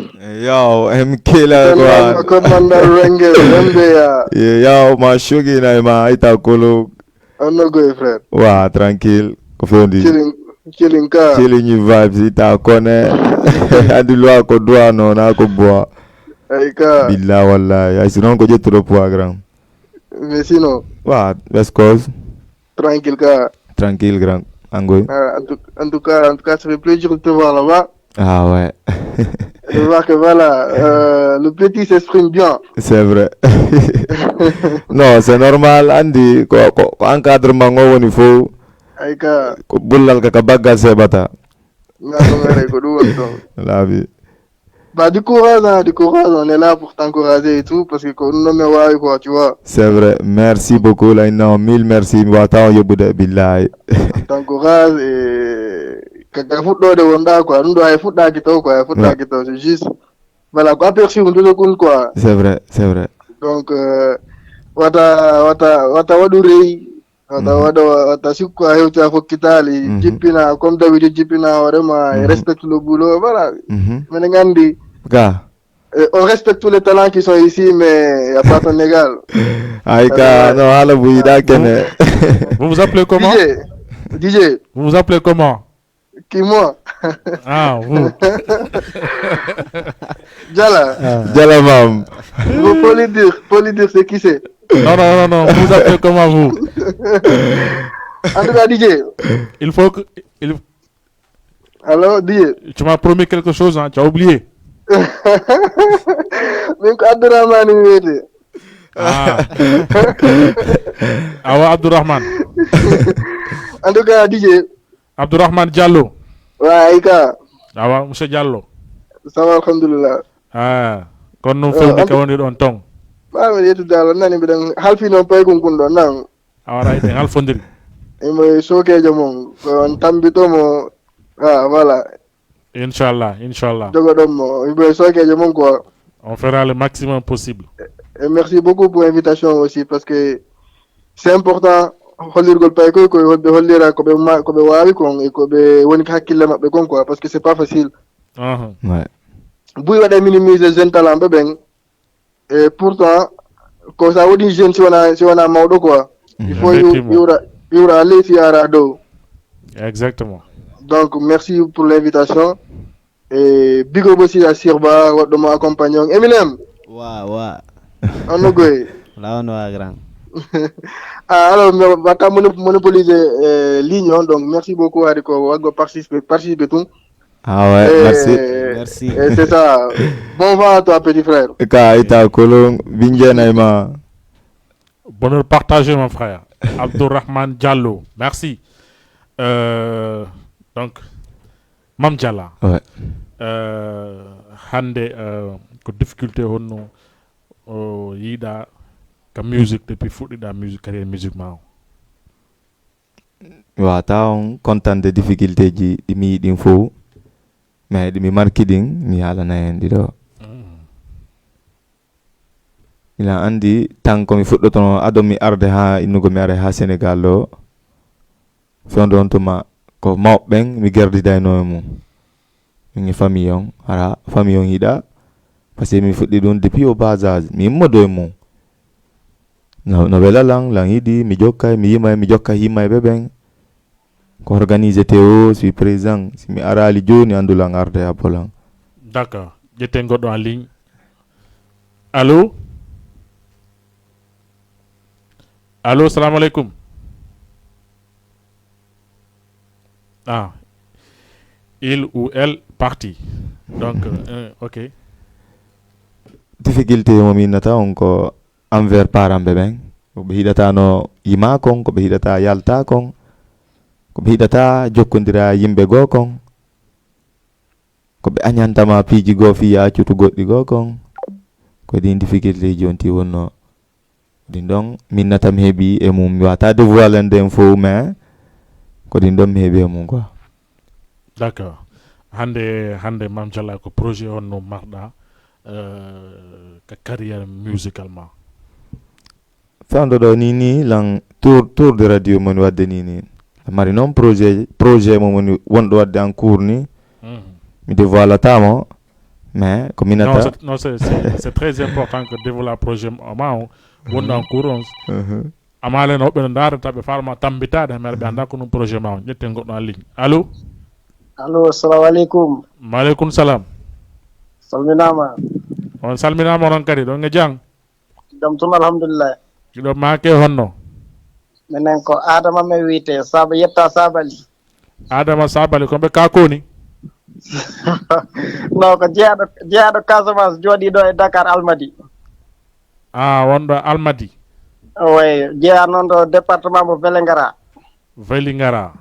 Yo, MK la Commander Renges, MBA. Yo, ma shugi na ma ita kolo. On no go, frère. Wa, tranquille. Kofondi. Chilling ka. Chilling you vibes ita kone. Andi lo ko doa no na ko boa. Aika. Billah wallahi. Ay sinon ko je trop grand. Mais sinon. Wa, best cause. Tranquille ka. Tranquille grand. Angoy. En tout cas, ça fait plaisir de te voir là-bas. Ah ouais. Je vois que voilà, le petit s'exprime bien. C'est vrai. Non, c'est normal. Andi, ko encadrement woni fo. Aika. Ko bullal ka bagga sebata. La vie. Bah du courage, on est là pour t'encourager et tout, parce que nous me quoi, tu vois. C'est vrai, merci beaucoup là, non, mille merci, wata yobude billahi. T'encourage et kaka football de wanda quoi, nous doit football kito quoi, football kito, c'est juste voilà quoi, aperçu on doit quoi. C'est vrai, c'est vrai. Donc wata wadurei wata sikwa heuta fokitali jipina comme David jipina vraiment respecte le boulot voilà. Mais ngandi ga on respecte tous les talents qui sont ici mais il y a pas ton égal. Aïka non ala bouida kene. Vous vous appelez comment? DJ. Vous vous appelez comment? Qui moi? Ah, vous. Jala mam. Vous pouvez le dire c'est qui c'est? Non, vous vous appelez comment vous? En tout cas, DJ. Il faut que... Alors, DJ. Tu m'as promis quelque chose, hein? Tu as oublié. Même Abdurrahman, ah. Awa Abdurrahman. En tout cas, DJ. Abdurrahman Diallo. Ouais, Aïka. Awa, monsieur Diallo. Ça va, alhamdulillah. Ah, quand nous faisons des kawani on tong. Ah, mais tu dois l'année, mais dans half non pas qu'on condamne, non. Ah, right, dans half fondri. Et moi, je suis jamon. On t'ambito mo. Ah, voilà. Inch'Allah. Dogodomo. Il me suis jamon quoi. On fera le maximum possible. Et merci beaucoup pour l'invitation aussi, parce que c'est important. Hollywood pay ko hollira ko be wawi kon e ko be woni ka hakkille mabbe kon quoi parce que c'est pas facile. Ouais. Buy wada minimiser jeune talent be ben et pourtant ko sa wodi jeune si wana mawdo quoi. Il faut yura aller si ara do. Exactement. Donc merci pour l'invitation et big up aussi à Sirba waddo mo accompagnant Eminem. Wa. On goy. Là on va grand. Alors, on va pas monopoliser l'union, donc merci beaucoup à participer tout. Ah ouais, merci. Et c'est ça. Bon vent à toi, petit frère. Bonheur partagé, mon frère. Abdurrahman Diallo, merci. Donc, Mam Dialla. Ouais. Hande, ko difficulté honno yida ka musique depuis fuɗɗiɗa musique carrière musique ma o wa taw content de difficulté ji ɗimi yiɗin fof mais ɗimi marki ɗin mi haalana hen ɗiɗo ina andi tan komi fuɗɗotono ado mi arde ha innugo mi ara ha Sénégal ɗo fewndo on tuma ko mawɓen mi gerdidayno e mum min famille on hara famille on yiɗa par ce que mi fuɗɗi ɗum depuis au bas âge mi immodo e mum no wela lang yiɗi mi jokka mi jokka yimma e ɓeɓen ko organisé Théo suis présent si mi arali joni andulang arde a polan. D'accord, ƴetten goɗɗo en ligne. Allô, salamu aleykum. Ah, il ou elle parti. Donc ok, difficulté mo min nata on ko envers parents ɓe ɓen koɓe hiɗatano yima kon koɓe hiɗata yalta kon koɓe hiɗata jokkodira yimɓe goo kon koɓe añantama piiji goo fi yaccutu goɗɗi goo kon ko ɗin difficulté jonti wonno ɗin ɗon min nata mi heeɓi e mum mi wata dévoile nden fo mais ko ɗin ɗon mi heeɓi e mum quoi. D'accord. hande Mame Diallo ko projet on no marɗa ka carrière musicalement. Fewndo ɗo ni lan tour de radio moni wadde ni mari noon projet mo woni wonɗo wadde en cours ni mi dévoilatamo mais ko minata non c'est très important que dévoila projet ma o wonɗo en cours on amalen hoɓɓe no darata ɓe farma tambitade mere ɓe anda ko ɗum projet ma o ƴetten goɗɗo en ligne. Allo assalamu aleykum. Maaleykum salam. Salminama. On salminama onon kadi ɗon e jang. Jam tun alhamdulillah. Kiɗo make honno. Minen ko Adama me wiyete Saba yetta Sabali. Adama Sabali ko ɓe kakoni. Non ko jeeyaɗo Casamance jooɗiɗo e Dakar Almadi. Wonɗo Almadi. Oui jeeya noon ɗo département mo Vélingara.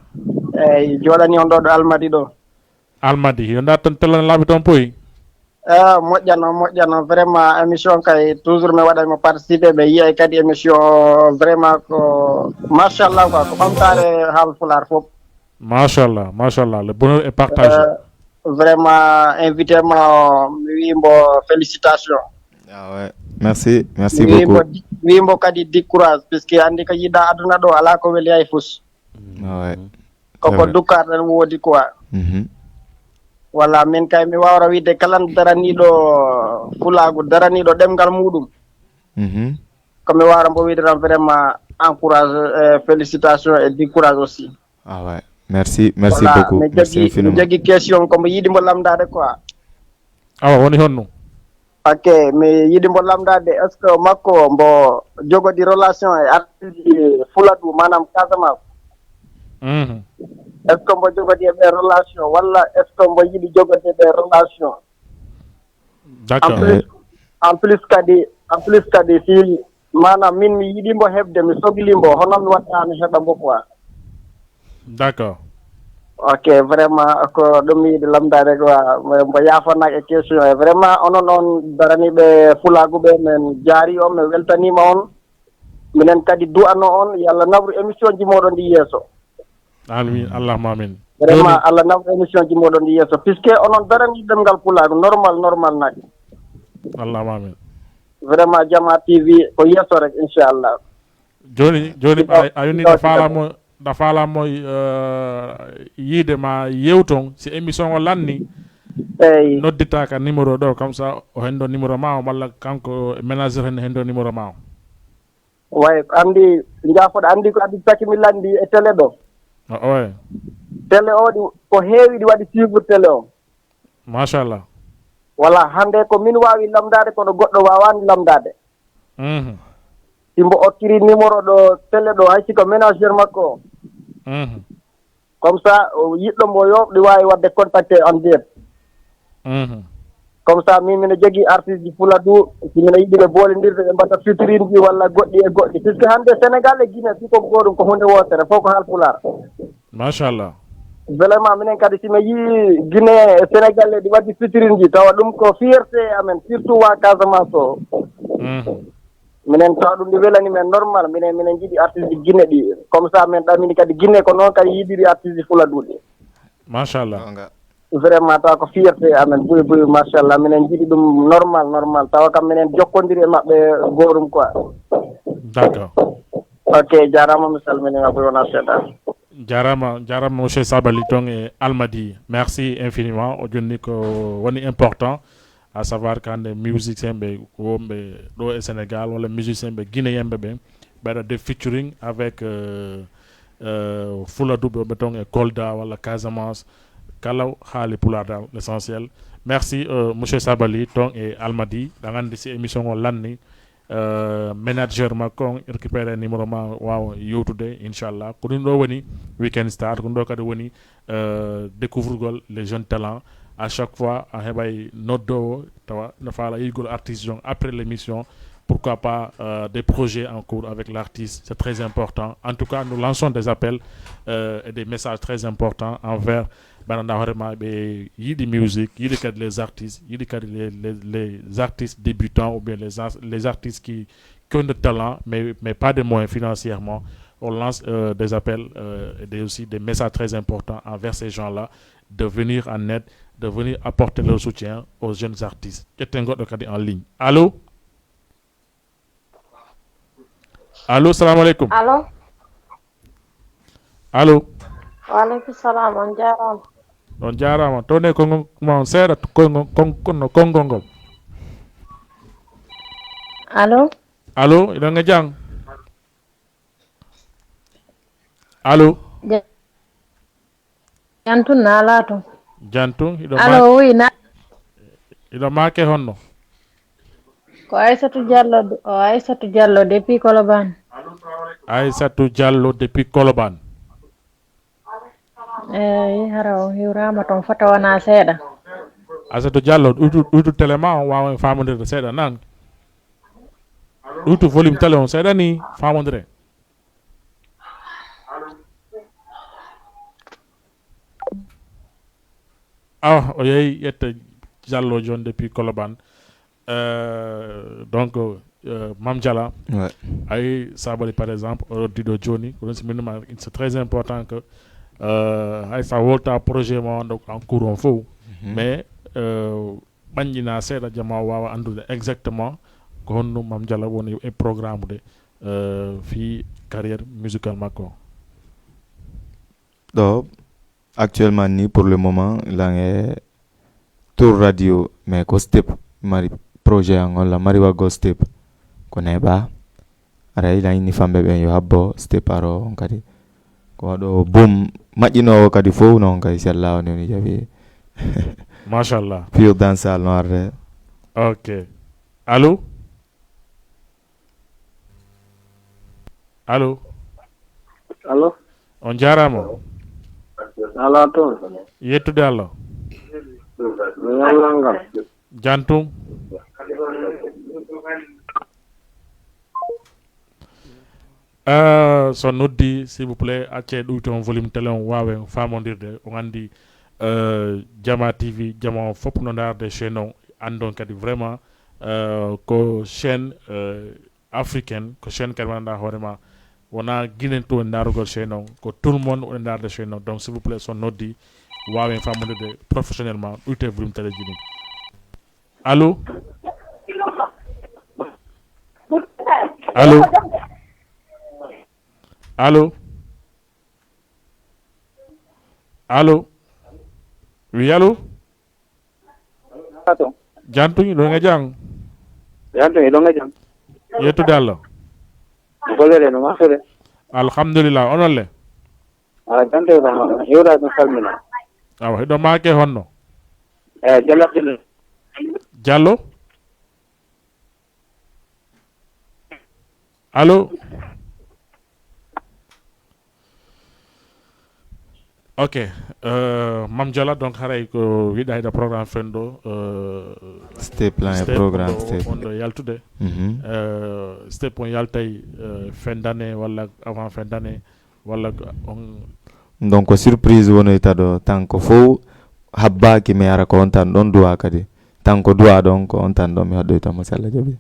eyyi jooɗani on ɗo Almadi ɗo. Almadi yo dartan tellan laaɓi toon poyi. moƴƴano vraiment émission kay toujours mi waɗaymo participé ɓe yiyay kadi émission vraiment ko machallah quoi ko ɓamtare haalpulaar fof. Machallah le bonheur est partagé. Vraiment invité ma mi wimbo félicitation. Ouais. Merci beaucoup. Wimbo kadi di courage puisque andi ko yiɗa aduna ɗo ala ko weli hay fus. Ouais. Koko dukkarɗen woodi quoi. Walla min kay mi wawra wiide kala daraniɗo fulagu daraniɗo ɗemgal muɗum komi wawra mbo wiide tan vraiment encourage félicitation et di courage aussi. Ouais. Merci beaucoup. Mi jogui question komo yiiɗi mbo lamdade quoi. Woni honno. Ok mi yiiɗi mbo lamdade est ce que makko mbo jogodi relation e artiste Fuladu manam Casamance. Est ce que mbo jogodi e ɓe relation walla est ce que mbo yiɗi jogode ɓe relation. D'accord. En plus kadi si manam min mi yiɗi mbo heɓde mi sohli mbo hono mi watta mi heɓa mbo quoi. D'accord. Ok vraiment ko ɗum mi yiɗi lamdade quoi mbo yafannak e question e vraiment onon on daraniɓe fulaguɓe min jaari on mi weltanima on minen kadi du'ano on yo Allah nawru émission ji moɗon ɗi yeeso. Amin Allahumma amin. Vraiment Allah nawru émission ji moɗon ɗi yeeso puisque onon darani ɗemgal pulagu normal naki. Allahumma amin. Vraiment Jama TV ko yeeso rek inchallah. Joni a yoni da falamo yiide ma yewton si émission o lanni eyyi noddita ka numéro ɗo comme ça o hendo numéro ma o walla kanko ménageur hendo numéro ma o. way andi jaafoɗo andi ko adi taki mi landi e télé ɗo. Ouais. Télé o ko heewi ɗi waɗi suivre télé o. Machallah. Voilà hande ko min wawi lamdade kono goɗɗo wawani lamdade. Simbo okkiri numéro ɗo télé ɗo hay siko ménageur makko o. Comme ça yiɗɗo mbo yoɓɗi wawi wadde contacté en direct. Comme ça min mino jogui artiste ji Fuladu si mino yiɗi ɓe bolendirde ɓe mbatta featuring ji walla goɗɗi e goɗɗi puisque hande Sénégal e Guinée siko goɗum ko hunde wotere fof ko haalpular. Machallah. Vraiment minen kadi si mi yii Guinée e Sénégal ɗi waddi featuring ji tawa ɗum ko fierté amen surtout wa Casamance o. Minen tawa ɗum ɗi welani men normal minen jiiɗi artiste ji Guinée ɗi comme ça min ɗamini kadi Guinée ko noon kadi yiɗiri artiste ji Fuladuɗi. Machallah. Vraiment tawa ko fierté amen buy machallah minen jiiɗi ɗum normal tawa kam minen jokkodiri e maɓɓe gorum quoi. D'accord. Ok jarama mi salminima boy wona seeɗa. Jarama monsieur Sabali ton et Almadi. Merci infiniment. O jonni ko woni important à savoir quand les musiciens be wombe do e Sénégal wala musiciens be guinéen be be de featuring avec Fuladu be ton e Kolda wala Casamance kala hali pulada l'essentiel. Merci monsieur Sabali ton et Almadi da ngandi ci émission o lanni manager makon récupérer numéro ma waaw yotude inchallah ko ɗum ɗo woni weekend star ko ɗum ɗo kadi woni découvre les jeunes talents à chaque fois on heɓay noddowo tawa no faala yigol artiste donc après l'émission pourquoi pas des projets en cours avec l'artiste, c'est très important. En tout cas, nous lançons des appels et des messages très importants envers les musique, les artistes, les artistes débutants ou bien les artistes qui ont de talent, mais pas de moyens financièrement. On lance des appels et aussi des messages très importants envers ces gens-là, de venir en aide, de venir apporter leur soutien aux jeunes artistes. En ligne. Allô? Allô, salam alaikum. Allô. Allô. Waleykum salam, on jarama. On jarama. Tone kongo mon seeda kongo ngol. Allô. Allô, ida nga jang. Allô. Jantun na lato. Jantun ida Allô, oui na. Ida make honno. Ko Aissatou Diallo depuis Colobane. Aissatou Diallo depuis Colobane. Haraw hiwrama ton fota wana seeɗa. Aissatou Diallo ɗutu téléma on wawa famodirde seeɗa nan. Ɗutu volume télé on seeɗa ni famodire. O yeehi ƴetta Diallo joni depuis Colobane. Donc Mam Diala ay sabali par exemple dido joni c'est très important que ay sa volta projet mo donc en cours on fou mais banjina seeda jama wawa andude exactement ko honno Mam Diala woni e programme de fi carrière musicale makko do actuellement ni pour le moment la tour radio mais ko step mari projet angol la mari wago step ko neba ara ila ni fambe be yo habbo step aro on kadi ko do boom majino kadi fo non kadi sallah ni jabi machallah pure dancehall no arde. OK. Allô. Allô. Allô. On jarama. Ala to. Yettude Allah. Yallangal. Jantum. So noddi s'il vous plaît acce ɗuyton volume télé on wawe famodirde on andi Jama TV jama fop no darde chaîne on andon kadi vraiment ko chaîne africaine ko chaîne kadi wanda hoorema wona guinen to darugol chaîne on ko tout le monde on darde chaîne on donc s'il vous plaît so noddi wawe famodirde professionnellement ɗuyte volume télé jini. Allô. Allô. Allô. Allô. Oui, allô. Jantung do nga jang. Jantung do nga jang. Yetu dallo. Bolere no mafere. Alhamdulillah onolle. Jantung do yura no salmina. Awa do make honno. Diallo. Diallo. Allô. OK. Mam Diala donc haray ko widayda programme fendo step plan programme step on do yaltude step on yaltay fin d'année wala avant fin d'année wala on donc surprise wono itado tanko fo habba ki me ara ko on tan don duwa kadi tanko duwa donc on tan do mi haddo ita masala jabi.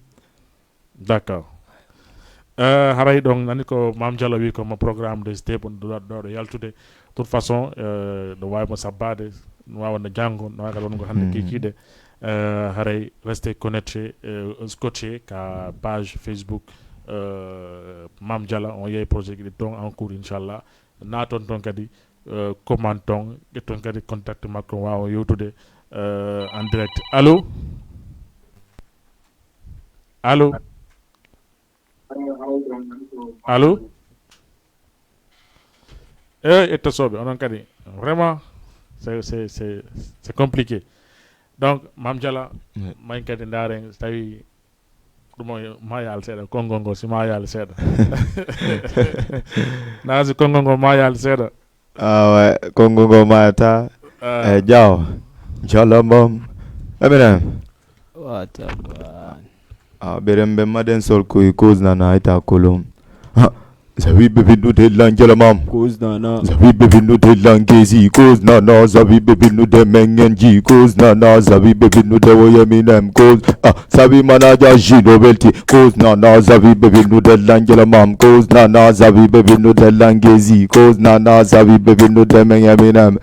D'accord. Haray donc nani ko Mam Diala wi ko mo programme de step on do yaltude. De toute façon no wawi mo sabbade no wawa no jango no waga wongo hande kikide haray restez connecté scotché ka page Facebook Mam Diala on yeyi projet ɗi ton en cours inchallah naton ton kadi commande ton ƴetton kadi contact makko wawa yewtude en direct. Allô. Allô. Allô. Et on kadi vraiment c'est compliqué donc Mam Diala may kadi ndaren tawi ɗum ma yal seeɗa konngol ngol si ma yal seeɗa naasi konngol ngol ma yal seeɗa konngol ngol mayata jaw Jalamam. Eminem. What a man. Berembe maden sol koy cause na ita kolom. Zavi baby no de langela mam. Cause na. Zavi baby no de langezi cause na. Zavi baby no de mengenji cause na. Zavi baby no de woyeminem cause. Zavi manaja jino belti cause na. Zavi baby no de langela mam cause na. Zavi baby no de langezi cause na. Zavi baby no de mengeminem.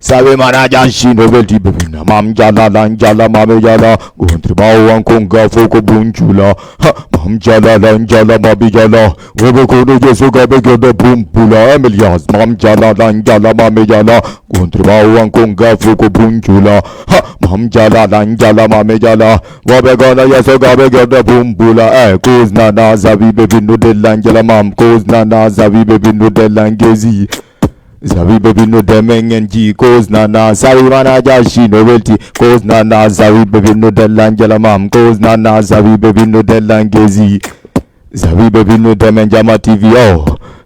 Sabe manaja shino belti baby na mam jala lanjala mame jala gontri bawan konga foko bunchula mam jala lanjala mabi jala webe kono jesu gabe gede bumpula emilias mam jala lanjala mame jala gontri bawan konga foko bunchula mam jala lanjala mame jala webe kono jesu gabe gede bumpula cause na zavi baby no de lanjala mam cause na zavi baby no de langezi Zavi baby no demengenji cause na Zavi manaja she no welti cause na Zavi baby no de langela mam cause na Zavi baby no de langezi Zavi baby no demenjama TV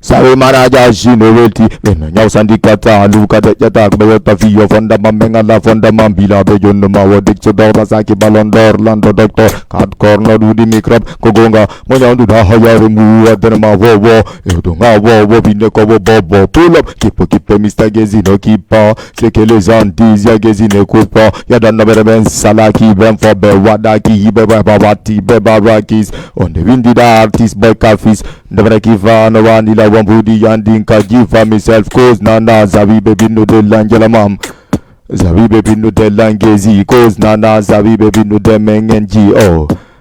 Zavi manaja she no welti Bena nyaw sandikata luka de jata kubeta fiyo fonda mamenga la fonda mambila bejon no mawa dikso dorla saki balon dor lando doctor kat corner du di microbe kogonga monya ndu da hayare mu adana ma wo edo nga wo bine ko bobo pull up keep Mr. Gezi no keeper c'est que les antis ya Gezi ne coupe pas ya dan na ben salaki ben for be wadaki be babati be barakis on the windy artist boy kafis never give no one ila one body yandin ka give for myself cause na Zavi baby no de langela mam Zavi baby no de langezi cause na Zavi baby no de mengenji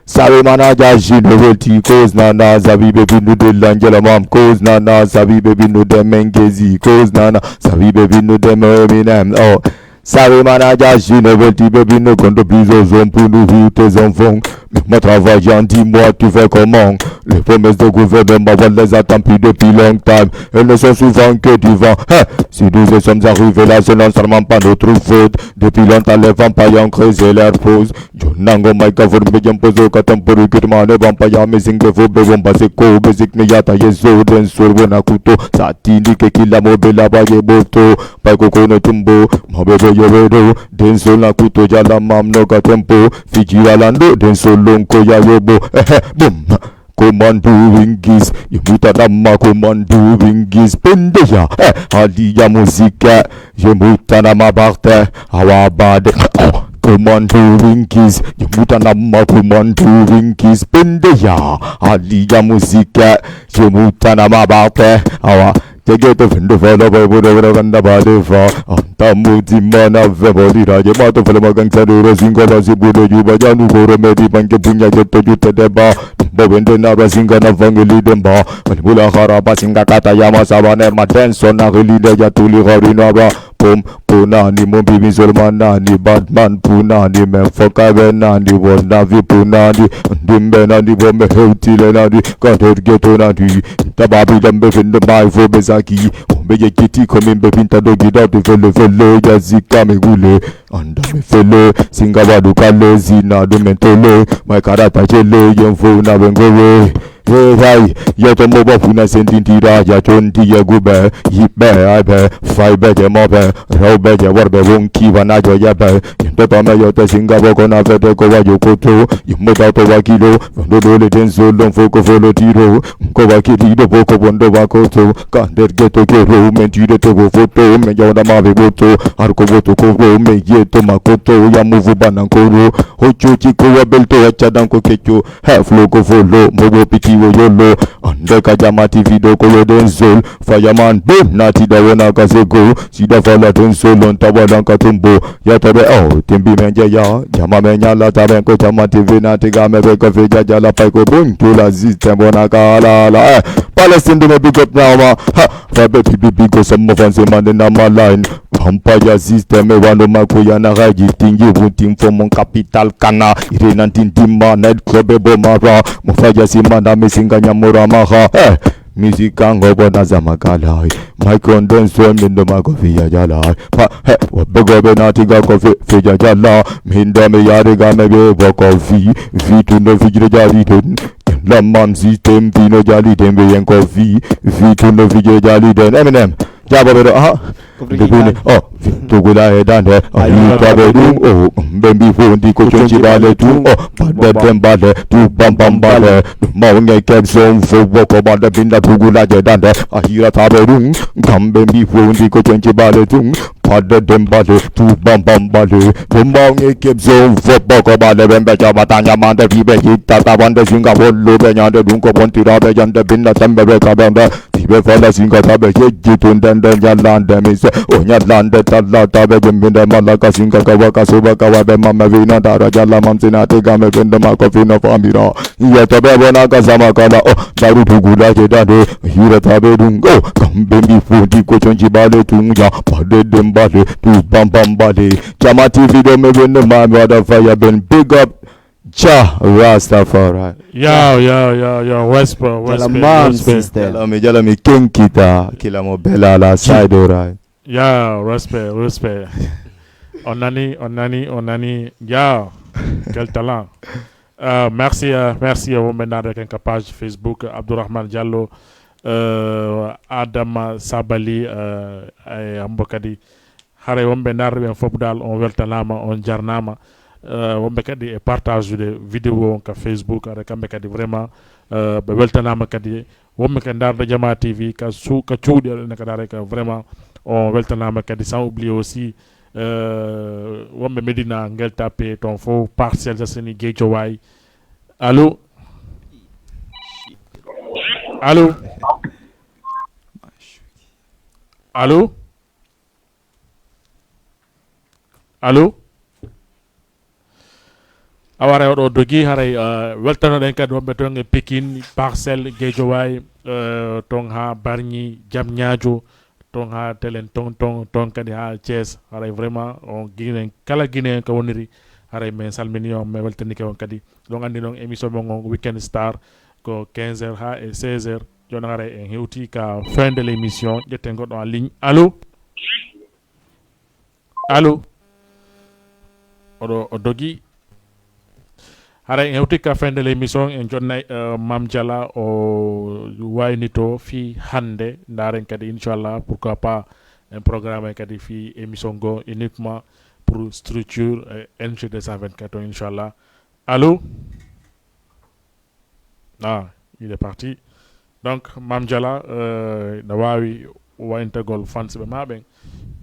Sabi manaja jino welti cause na Zavi baby no de langela mam cause na Zavi baby no de mengezi cause na Zavi baby no de Eminem Sabi manaja jino welti baby no kondo bizo zon pour nous vivre tes enfants mais travaillant dis-moi tu fais comment les promesses de gouvernement on les attend plus depuis longtemps elles ne sont souvent que du vent si nous sommes arrivés là c'est non seulement pas notre faute depuis longtemps les vampires ont creusé leur pose Jonango maika for me pozo katampuru kirmane vampire missing the fobe bomba se ko basic me yata yeso den sorbo kuto satindi ke kila mobela baye boto pa kono tumbo mabebe yobedo den sol na kuto jala mam no katempo fiji walando den solonko ya yobo boom Commando Wingis, Yemuta Nama Commando Wingis, Pendeja, Adia Musica, Yemuta Nama Barte, Awabade, Commando Wingis, Yemuta Nama Commando Wingis, Pendeja, Adia Musica, Yemuta Nama Barte, Awa. Take to find the fellow boy would over the body for Tamuti mana vebody raja mato fellow gangster single as you would you by Janu for a medi bank punya to you to the bar Bobende na singa na family demba Manibula haraba singa kata yama sabane matenso na really deja tuli harinaba Pum punani mumbi misolmanani Batman punani memfoka benani Wonavi punani Dimbe nani bombe heutile nani Kader geto nani Tababi lembe finde mai fo bezaki Ombe kiti komimbe pinta dogi dati fele Yazika megule Anda me fele Singa wadu kale zina do mentole My karata chele Yenfo na bengowe Hey, yeto moba puna sentintira ya chonti ya gube Yipe aibe, fai beje mobe Rau beje warbe wonki wanajo yebe Yento tome yote singa boko na fete kowa yokoto Yimoba to wakilo Fondo dole tenso lon foko folo tiro Mko wakirido boko bondo wakoto Kander geto kero mentire tego foto Menjawana mawe boto Arko boto koro me yeto makoto Ya muvu banankoro Hocho chiko wabelto ya chadanko kecho Half loko folo Mobo piti yolo Andeka jama TV doko yo denzol Fireman boom Nati da wena kasego Sida fala denzol Ontawa lanka tumbo Yatabe Timbi menje ya Jama menya la tabenko jama TV Nati game beko feja jala paiko Buntu la system wana kala la Palestine do me big up now ma Fabe pipi bigo some fancy man in my line Vampire system wano makoya na raji Tingi wunting for mon capital kana Irena tintima night club bomara Mufaya simana mesinga nyamura maha Music ango bona zamakala My condensed one mindo makofi ya jala Wabego benati ga kofi feja jala Minda me yari ga mebe kofi Vitu no fijire jali ten La mam system pino jali ten be yen kofi Vitu no fijire jali ten Eminem jababe do dugune tugula e dande ayi tabe dum bembi fondi ko chonchi bale tu bade bembale tu bam bam bale maunge kebson fo boko bade binda tugula je dande ayi tabe dum bembi fondi ko chonchi bale tu bade dembale tu bam bam bale maunge kebson fo boko bade bembe jabatanya mande bibe hita tabande singa bollo be nyande dum ko bontira be jande binda tembe be kabende tibe fala singa tabe je tundende nyalande mise nyalande talla tabe bimbinde malaka singa kawaka suba kawabe mama vina dara jalla mamsina tega me binde makofina famira ye tabe bona kasama kala daru tugula je dade hira tabe dungo kambembi fundi ko chonji bale tunja pade dembale tu bam bam bale Jama TV do me binde mama wada fire ben big up Ja Rastafari. Yo, Wesper. Jala mi king kita, kila mo bella la side right. Yeah, respect. Onani. Yeah, quel talent. Merci à vous maintenant avec un page Facebook, Abdourahmane Diallo, Adama Sabali, Ambokadi. Hare wombe nar ben fobdal on weltanama on jarnama. Wombe kadi e partage de vidéo on Facebook ara kambe kadi vraiment be weltanama kadi wombe kan darde Jama TV ka cuudi ne kadare ka vraiment on weltanama kadi sans oublier aussi wombe Medina ngel tapé ton fo Parcelles Assainies Guédiawaye. Allô awara oɗo dogi haray weltanoɗen kadi wonɓe toon e Pikine Parcelles Guédiawaye ton ha Bargny Diamniadio ton ha telen ton kadi ha Thiès haray vraiment on guinen kala guinéen ko woniri haray min salmini on mi weltanike on kadi ɗon andi noon émission mon on Weekend Star ko 15h ha e 16h joni haray en hewti ka fin de l' émission ƴetten goɗɗo en ligne. Allô o dogi haray en hewti ka fin de l' émission en jonnay Mame Diala o waynito fi hande daren kadi inchallah pourquoi pas un programme kadi fi émission go uniquement pour structure NG 224 inchallah. Allô il est parti. Donc Mame Diala na wawi wayntagol fans ɓe maɓen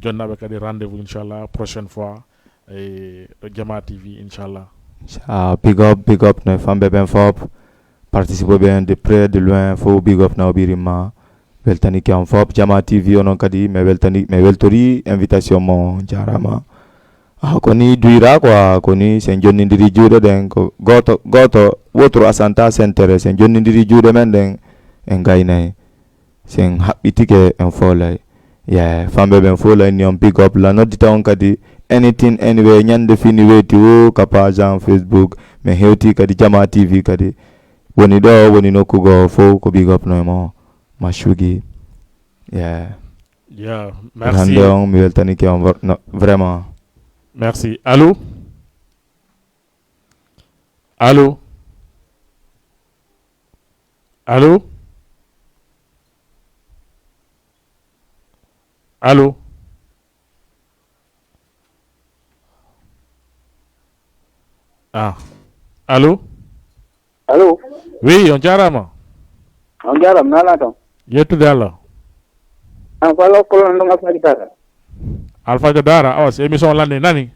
jonnaɓe kadi rendez-vous inchallah prochaine fois e ɗo Jama TV inchallah. Big up no fambe ben fop participe bien de près de loin fo big up na obirima weltani ki am fop Jama TV onon kadi me weltori invitation mo jarama koni duira quoi koni sen jonnidiri juuɗe ɗen ko goto wotro asanta sentere sen jonnidiri juuɗe men ɗen en gaynay sen haɓɓitike en folay fambe ben folay ni on big up la noddita on kadi anything anyway nyande fini weti o ka page en Facebook me hewti kadi Jama TV kadi woni do woni nokkugo fo ko big up no mo mashugi merci hande on mi weltani ke on vraiment merci. Allô Allô oui on jarama nala ton yettude Allah falo kolon ɗon Alpha Dara Alpha Dara awa so émission lande nani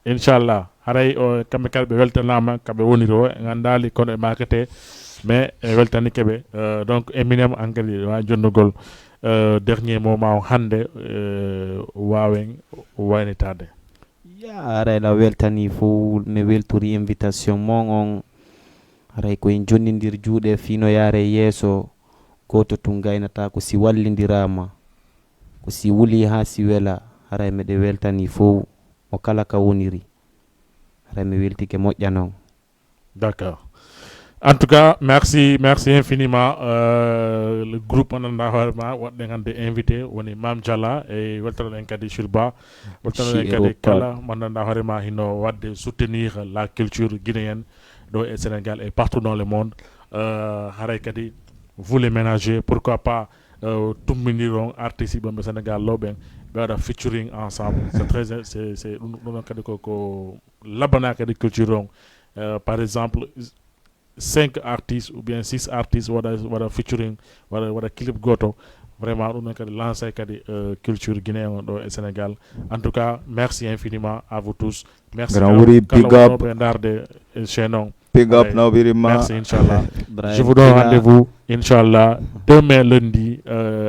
inchallah haray o kamɓe kala ɓe weltanama kamɓe woniri o gandali kono e makete mais e weltanike ɓe donc Eminem engrais wa jonnugol dernier moment o hande wawen waynitade. Aray la weltani fo mi weltori invitation mon on aray ko en jonnidir juuɗe fino yaare yeeso goto tun gaynata ko si wallidirama ko si wuli ha si wela aray meɗe weltani fo mo kala ka woniri aray mi weltike moƴƴa noon. D'accord. En tout cas, merci infiniment. Le groupe on a invité, on est Mame Diala et Weltano Nkadi Shurba. Weltano Nkadi Kala, on a hino de soutenir la culture guinéenne, do et Sénégal et partout dans le monde. Haray Kadi, vous les ménagers, pourquoi pas tumbinirong artistes au Sénégal loben gada featuring ensemble. C'est très c'est nous kadi ko labana kadi culture par exemple 5 artistes ou bien 6 artistes wada featuring wada clip goto. Vraiment, nous avons lancé la culture guinéenne au Sénégal. En tout cas, merci infiniment à vous tous. Merci. Big up. Big up, merci, Inch'Allah. Je vous donne rendez-vous, Inch'Allah, demain lundi,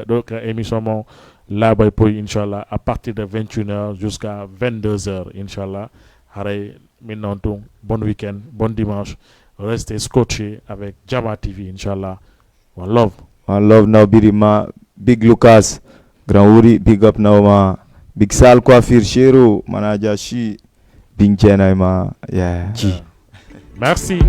donc émission La Boy Poy, Inch'Allah, à partir de 21h jusqu'à 22h, Inch'Allah. Bon week-end, bon dimanche. Restez scotchés avec Jama TV, Inch'Allah. One love. One love now, Birima. Big Lucas, Grand Wuri, big up now ma. Big Sal Coiffure Chero, Manaja Shi, Bing Chena ma. Yeah. Merci.